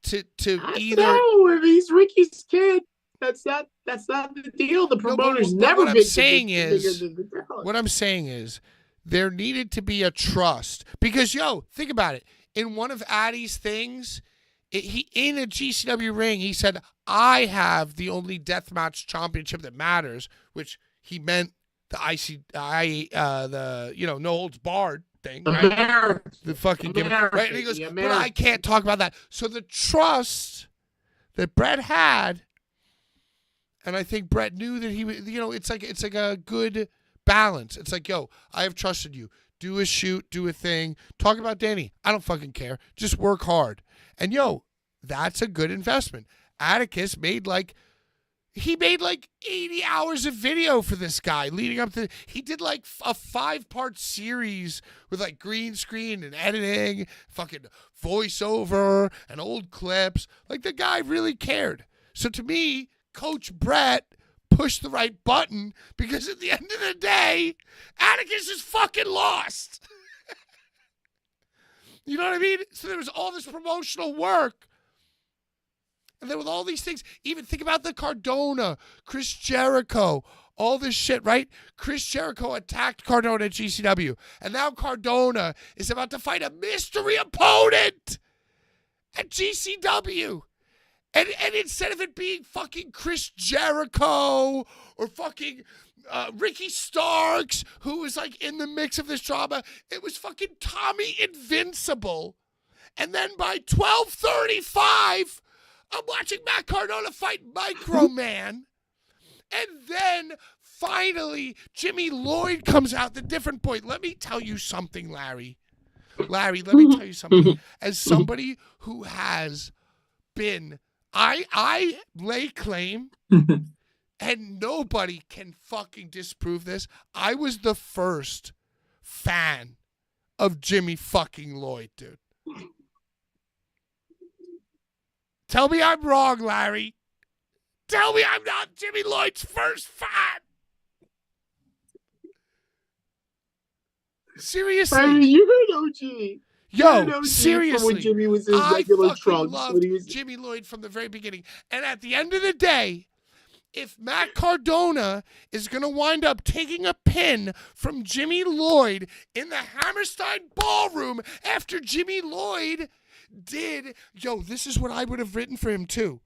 to I either know if he's Ricky's kid, that's not the deal. The promoter's never what been I'm saying bigger is than the talent. what I'm saying is there needed to be a trust because think about it. In one of Addie's things, he in a GCW ring, he said, "I have the only deathmatch championship that matters," which he meant the no holds barred thing, right? America. The fucking gimmick, America, right? And he goes, the "But America." I can't talk about that." So the trust that Brett had, and I think Brett knew that he was, it's like a good balance. It's like, I have trusted you. Do a shoot, do a thing. Talk about Danny. I don't fucking care. Just work hard. And that's a good investment. Atticus made like 80 hours of video for this guy leading up to, he did like a 5-part series with like green screen and editing, fucking voiceover and old clips. Like the guy really cared. So to me, Coach Brett pushed the right button because at the end of the day, Atticus is fucking lost. You know what I mean? So there was all this promotional work. And then with all these things, even think about the Cardona, Chris Jericho, all this shit, right? Chris Jericho attacked Cardona at GCW. And now Cardona is about to fight a mystery opponent at GCW. And instead of it being fucking Chris Jericho or fucking Ricky Starks, who was like in the mix of this drama, it was fucking Tommy Invincible. And then by 12:35, I'm watching Matt Cardona fight Microman. And then finally, Jimmy Lloyd comes out, the different point. Let me tell you something, Larry. Larry, let me tell you something. As somebody who has been, I lay claim, and nobody can fucking disprove this. I was the first fan of Jimmy fucking Lloyd, dude. Tell me I'm wrong, Larry. Tell me I'm not Jimmy Lloyd's first fan. Seriously. I mean, you heard OG. Seriously. When Jimmy was in I regular fucking trunks. loved Jimmy Lloyd from the very beginning. And at the end of the day, if Matt Cardona is going to wind up taking a pin from Jimmy Lloyd in the Hammerstein Ballroom after Jimmy Lloyd did, this is what I would have written for him too.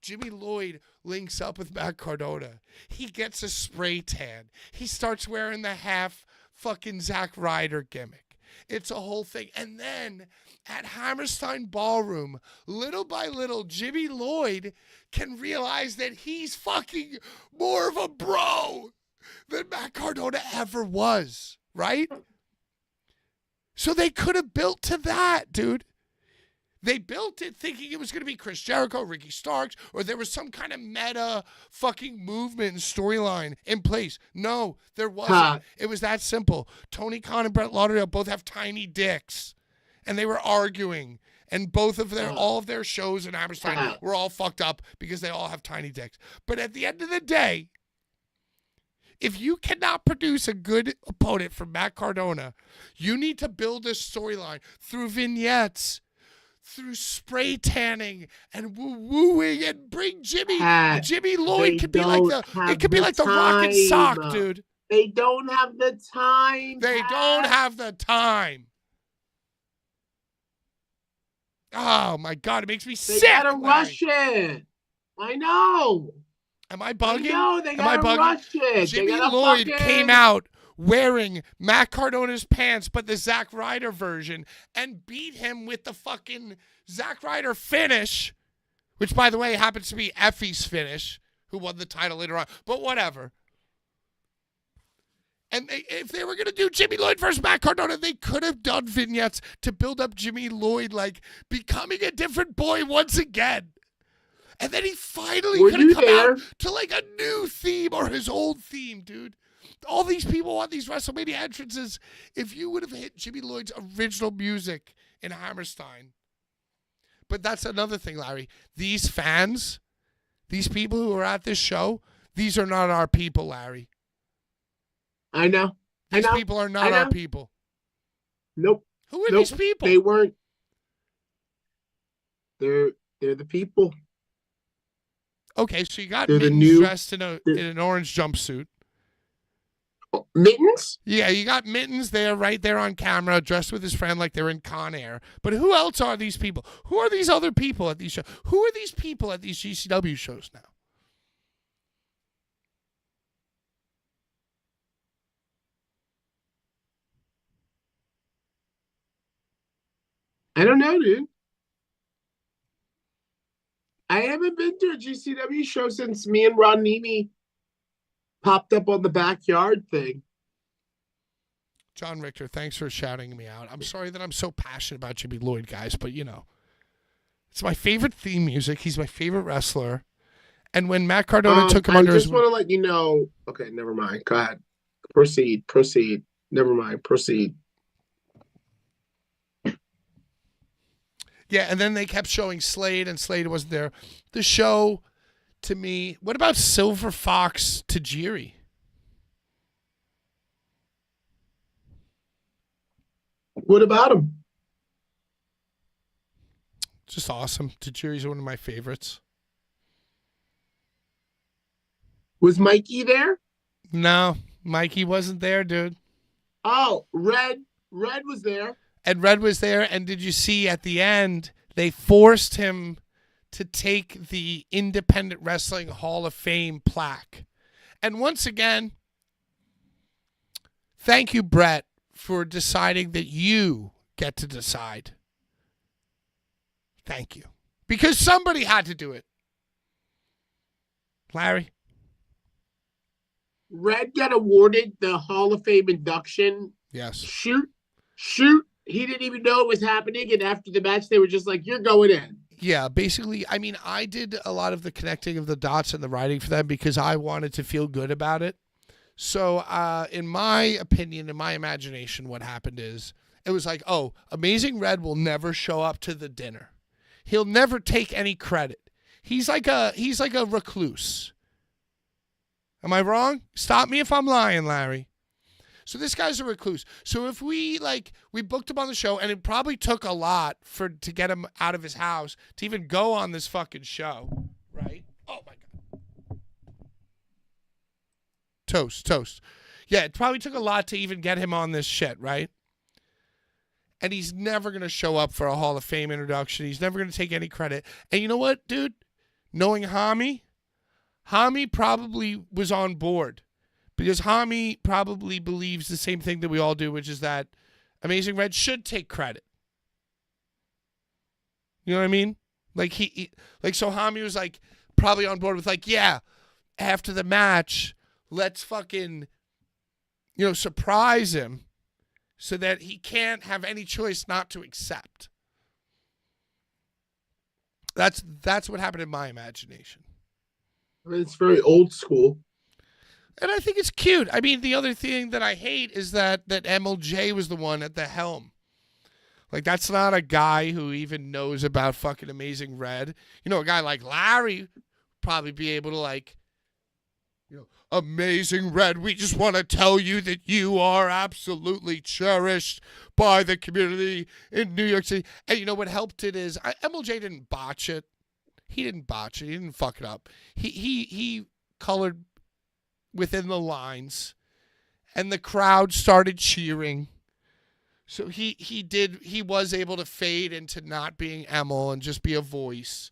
Jimmy Lloyd links up with Matt Cardona. He gets a spray tan. He starts wearing the half fucking Zack Ryder gimmick. It's a whole thing. And then at Hammerstein Ballroom, little by little, Jimmy Lloyd can realize that he's fucking more of a bro than Matt Cardona ever was, right? So they could have built to that, dude. They built it thinking it was going to be Chris Jericho, Ricky Starks, or there was some kind of meta fucking movement and storyline in place. No, there wasn't. It was that simple. Tony Khan and Brett Lauderdale both have tiny dicks, and they were arguing. And all of their shows in Hammerstein were all fucked up because they all have tiny dicks. But at the end of the day, if you cannot produce a good opponent for Matt Cardona, you need to build a storyline through vignettes, through spray tanning and woo-wooing, and bring Jimmy Lloyd could be like the Rocket Sock, dude. They don't have the time. They don't have the time. Oh my God, it makes me sick. They gotta rush it. I know. Am I bugging? No, they gotta rush it. Jimmy Lloyd came out wearing Matt Cardona's pants, but the Zack Ryder version, and beat him with the fucking Zack Ryder finish, which, by the way, happens to be Effie's finish, who won the title later on, but whatever. And if they were going to do Jimmy Lloyd versus Matt Cardona, they could have done vignettes to build up Jimmy Lloyd, like, becoming a different boy once again. And then he finally could have come out to, like, a new theme or his old theme, dude. All these people want these WrestleMania entrances. If you would have hit Jimmy Lloyd's original music in Hammerstein, But that's another thing, Larry. These fans, these people who are at this show, these are not our people, Larry. I know. These people are not our people. Nope. Who are these people? They weren't. They're the people. Okay, so you got They're Mittens dressed in an orange jumpsuit. Mittens? Yeah, you got Mittens there, right there on camera, dressed with his friend like they're in Con Air. But who else are these people? Who are these other people at these shows? Who are these people at these GCW shows now? I don't know, dude. I haven't been to a GCW show since me and Ron Nimi popped up on the backyard thing. John Richter, thanks for shouting me out. I'm sorry that I'm so passionate about Jimmy Lloyd, guys, but you know, it's my favorite theme music. He's my favorite wrestler. And when Matt Cardona took him under his... I just want to let you know... Okay, never mind. Go ahead. Proceed. Never mind. Proceed. Yeah, and then they kept showing Slade, and Slade wasn't there. The show, to me... What about Silver Fox Tajiri? What about him? Just awesome. Tajiri's one of my favorites. Was Mikey there? No, Mikey wasn't there, dude. Oh, Red was there. And Red was there, and did you see at the end, they forced him to take the Independent Wrestling Hall of Fame plaque. And once again, thank you, Brett, for deciding that you get to decide. Thank you. Because somebody had to do it. Larry? Red got awarded the Hall of Fame induction. Yes. Shoot. He didn't even know it was happening, and after the match, they were just like, you're going in. Yeah, basically, I mean, I did a lot of the connecting of the dots and the writing for them because I wanted to feel good about it. So, in my opinion, in my imagination, what happened is, it was like, oh, Amazing Red will never show up to the dinner. He'll never take any credit. He's like a recluse. Am I wrong? Stop me if I'm lying, Larry. So this guy's a recluse. So if we booked him on the show, and it probably took a lot to get him out of his house to even go on this fucking show, right? Oh my God. Toast. Yeah, it probably took a lot to even get him on this shit, right? And he's never going to show up for a Hall of Fame introduction. He's never going to take any credit. And you know what, dude? Knowing Hami probably was on board. Because Hami probably believes the same thing that we all do, which is that Amazing Red should take credit. You know what I mean? Like so Hami was like probably on board with like, yeah, after the match, let's fucking, surprise him so that he can't have any choice not to accept. That's what happened in my imagination. I mean, it's very old school. And I think it's cute. I mean, the other thing that I hate is that MLJ was the one at the helm. Like, that's not a guy who even knows about fucking Amazing Red. A guy like Larry would probably be able to, Amazing Red, we just want to tell you that you are absolutely cherished by the community in New York City. And what helped it is MLJ didn't botch it. He didn't botch it. He didn't fuck it up. He colored within the lines, and the crowd started cheering. So he was able to fade into not being Emil and just be a voice.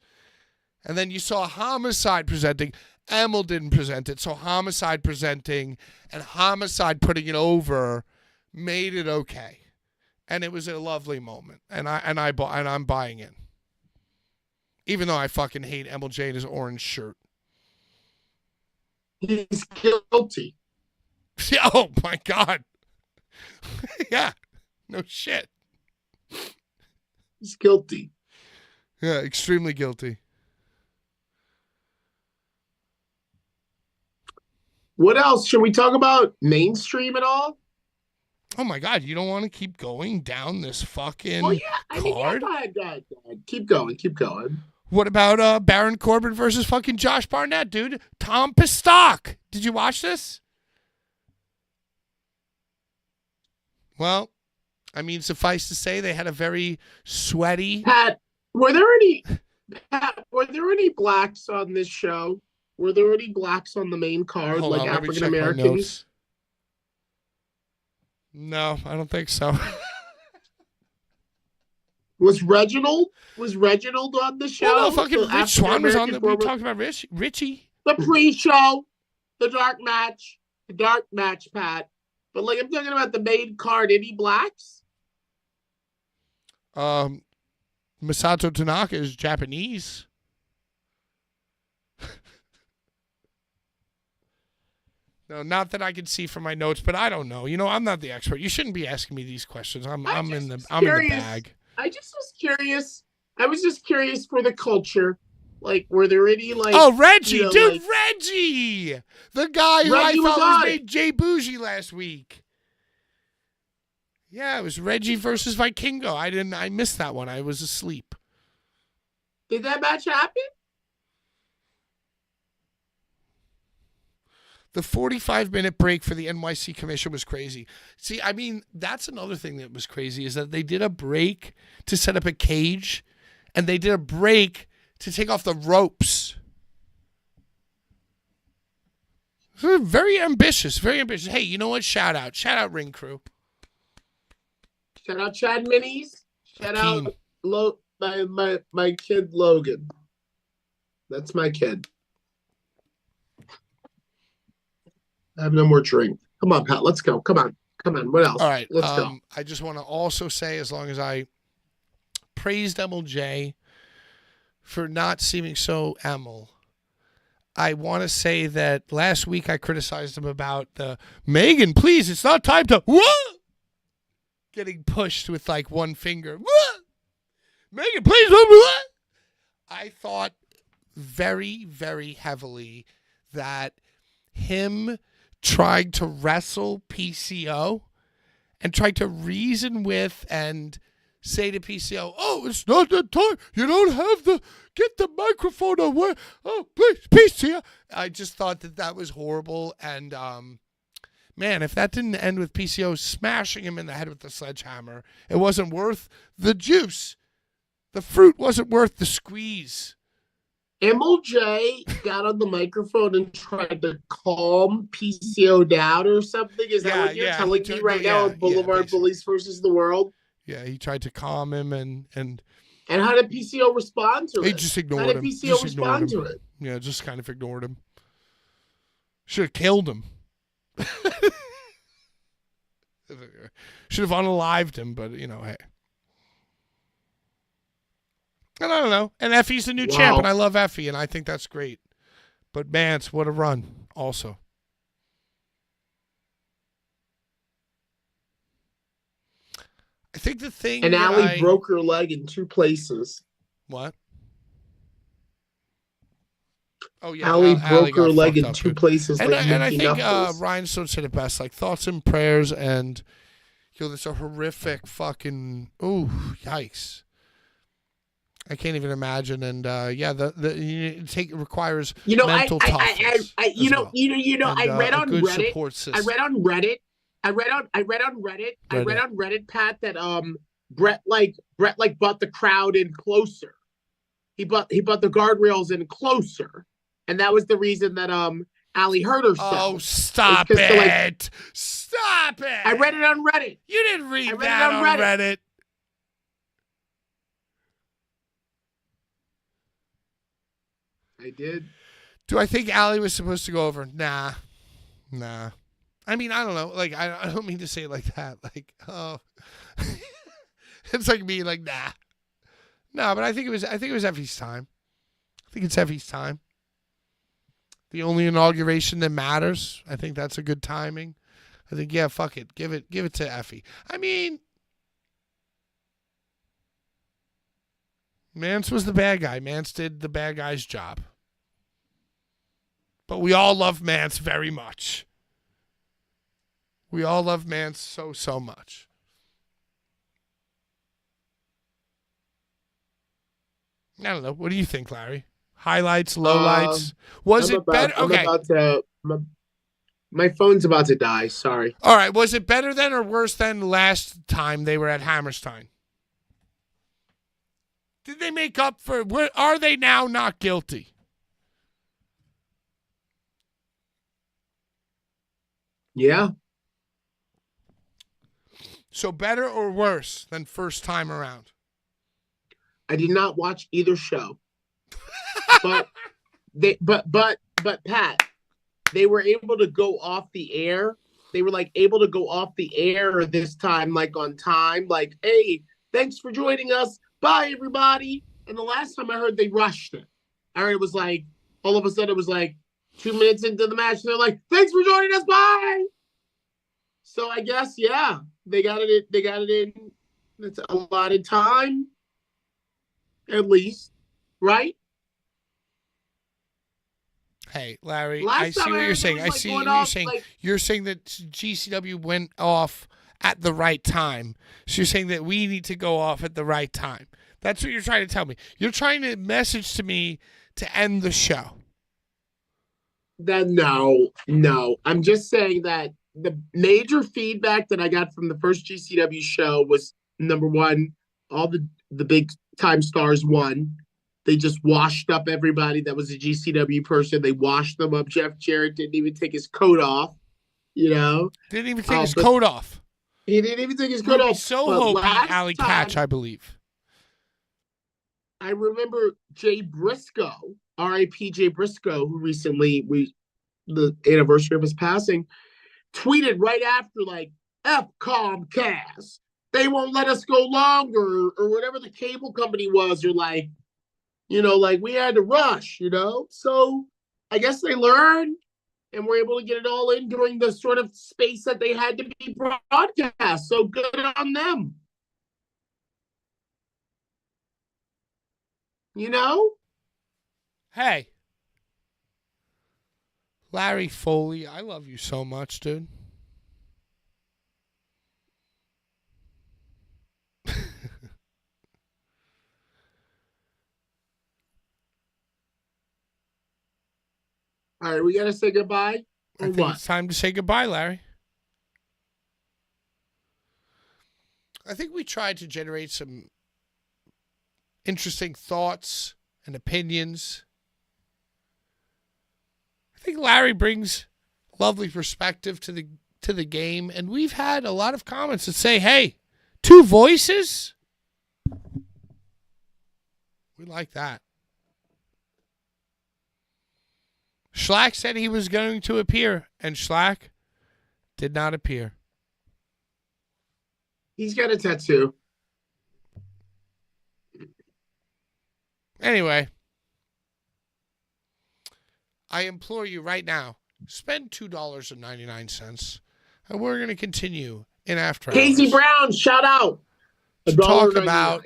And then you saw Homicide presenting. Emil didn't present it, so Homicide presenting and Homicide putting it over made it okay. And it was a lovely moment. And I'm buying in. Even though I fucking hate MLJ and his orange shirt. He's guilty. Oh my God. Yeah. No shit. He's guilty. Yeah, extremely guilty. What else? Should we talk about mainstream at all? Oh my God, you don't want to keep going down this fucking Well, yeah. I mean, yeah. card? Go ahead. Keep going. Keep going. What about Baron Corbin versus fucking Josh Barnett, dude? Tom Pistock. Did you watch this? Well, I mean, suffice to say, they had a very sweaty. Pat, were there any blacks on this show? Were there any blacks on the main card, Hold like on, let me African check my Americans? notes. No, I don't think so. Was Reginald on the show? Well, no, fucking The Rich Swann was on African-American the. We former- talked about Richie. the pre-show, the dark match, Pat. But like, I'm talking about the main card. Any blacks? Masato Tanaka is Japanese. No, not that I can see from my notes, but I don't know. You know, I'm not the expert. You shouldn't be asking me these questions. I'm in the bag. I just was curious. I was just curious for the culture. Like, were there any like? Oh, Reggie, you know, dude, like- Reggie, the guy who Reggie I was thought on was it. made Jay Bougie last week. Yeah, it was Reggie versus Vikingo. I missed that one. I was asleep. Did that match happen? The 45-minute break for the NYC commission was crazy. See, I mean, that's another thing that was crazy is that they did a break to set up a cage, and they did a break to take off the ropes. Very ambitious, very ambitious. Hey, you know what? Shout out ring crew. Shout out Chad Minis. Shout Akeem. out my kid Logan. That's my kid. I have no more drink. Come on, Pat. Let's go. Come on. What else? All right. Let's go. I just want to also say, as long as I praised MLJ for not seeming so Emil, I want to say that last week I criticized him about the Megan, please, it's not time to what? Getting pushed with like one finger. What? Megan, please, what? I thought very, very heavily that him trying to wrestle PCO and trying to reason with and say to PCO, oh, it's not the time. You don't have to get the microphone away. Oh, please, PCO. I just thought that was horrible. And, man, if that didn't end with PCO smashing him in the head with the sledgehammer, it wasn't worth the juice. The fruit wasn't worth the squeeze. MLJ got on the microphone and tried to calm PCO down or something. Is that what you're telling me right now on Blvd Bullies versus the World? Yeah, he tried to calm him and how did PCO respond to it? He just ignored him. How did PCO respond to it? Yeah, just kind of ignored him. Should have killed him. Should have unalived him, but you know, hey. And I don't know. And Effie's the new champ, and I love Effie, and I think that's great. But Mance, what a run, also. I think the thing. And Allie broke her leg in two places. What? Oh yeah, Allie broke her leg in up, two dude. places. And, like and I Mickey think Knuckles. Ryan Stone said it best. Like thoughts and prayers, and there's a horrific fucking yikes. I can't even imagine. And yeah, it requires mental toughness. I read on Reddit. I read on Reddit, Pat, that Brett brought the crowd in closer. He brought the guardrails in closer, and that was the reason that Allie hurt herself. Oh, stop it! Stop it! I read it on Reddit. You didn't read that on Reddit. I did. Do I think Allie was supposed to go over? Nah. I mean, I don't know. Like, I don't mean to say it like that. Like, oh, it's like me. Like, nah. No, but I think it was Effie's time. I think it's Effie's time. The only inauguration that matters. I think that's a good timing. I think, yeah, fuck it. Give it to Effie. I mean, Mance was the bad guy. Mance did the bad guy's job. But we all love Mance very much. We all love Mance so much. I don't know. What do you think, Larry? Highlights, lowlights. Was it better? Okay. My phone's about to die. Sorry. All right. Was it better then or worse than last time they were at Hammerstein? Did they make up for? Are they now not guilty? Yeah. So better or worse than first time around? I did not watch either show. but Pat, they were able to go off the air. They were like able to go off the air this time, like on time, like, hey, thanks for joining us. Bye, everybody. And the last time I heard, they rushed it. I heard it was like, all of a sudden, it was like 2 minutes into the match. They're like, thanks for joining us. Bye. So I guess, yeah, they got it. They got it in. It's a lot of time, at least, right? Hey, Larry, Last I see time what I you're heard saying. it I was, like, see going what you're off, saying. like- You're saying that GCW went off at the right time. So you're saying that we need to go off at the right time. That's what you're trying to tell me. You're trying to message to me to end the show. Then no. I'm just saying that the major feedback that I got from the first GCW show was, number one, all the big time stars won. They just washed up everybody that was a GCW person. They washed them up. Jeff Jarrett didn't even take his coat off, you know. Didn't even take his coat off. He didn't even take his coat Ruby off. Soho But beat last Alley time, Catch, I believe. I remember Jay Briscoe, R.I.P. Jay Briscoe, who recently, the anniversary of his passing, tweeted right after, like, F Comcast. They won't let us go longer, or whatever the cable company was, or like, you know, like we had to rush, you know? So I guess they learned and were able to get it all in during the sort of space that they had to be broadcast. So good on them. You know? Hey. Larry Foley, I love you so much, dude. All right, we got to say goodbye. I Or think what? it's time to say goodbye, Larry. I think we tried to generate some interesting thoughts and opinions. I think Larry brings lovely perspective to the game, and we've had a lot of comments that say, "Hey, two voices." We like that. Schlack said he was going to appear, and Schlack did not appear. He's got a tattoo. Anyway, I implore you right now, spend $2.99, and we're going to continue in After Casey Hours Brown, shout out. to talk $1.99. about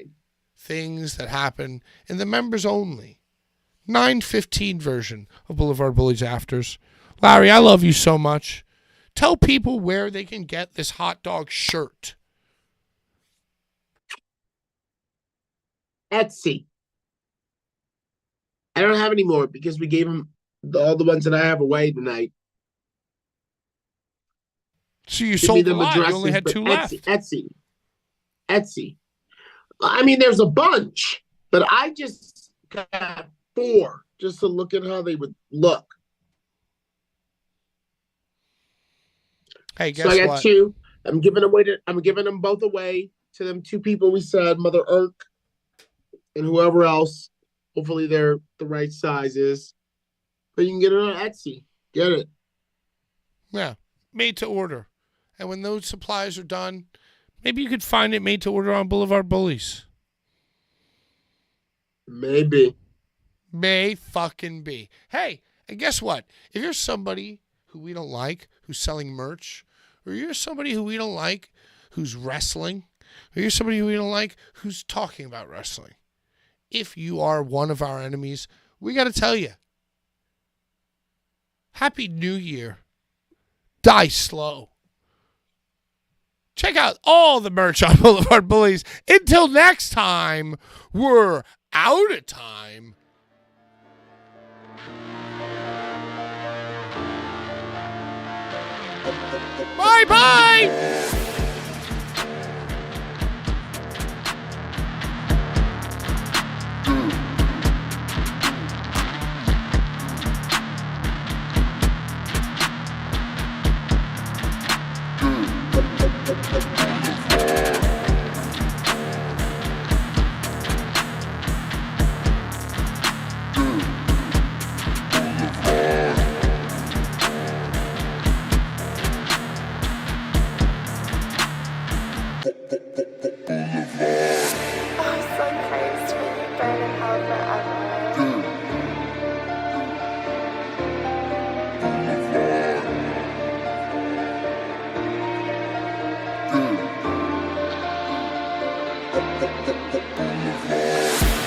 things that happen in the members only 9:15 version of Blvd Bullies Afters. Larry, I love you so much. Tell people where they can get this hot dog shirt. Etsy. I don't have any more because we gave him all the ones that I have away tonight. So you Give me sold a them lot. You addresses, only had but 2 left. Etsy. I mean, there's a bunch, but I just got 4 just to look at how they would look. Hey, guess So I got what? 2. I'm giving them both away to them 2 people we said, Mother Irk and whoever else. Hopefully they're the right sizes. But you can get it on Etsy. Get it. Yeah, made to order. And when those supplies are done, maybe you could find it made to order on Blvd Bullies. Maybe. May fucking be. Hey, and guess what? If you're somebody who we don't like, who's selling merch, or you're somebody who we don't like, who's wrestling, or you're somebody who we don't like, who's talking about wrestling, if you are one of our enemies, we got to tell you, Happy New Year. Die slow. Check out all the merch on Blvd Bullies. Until next time, we're out of time. Bye-bye! I'm so crazy when you burn in hell forever. Bullies.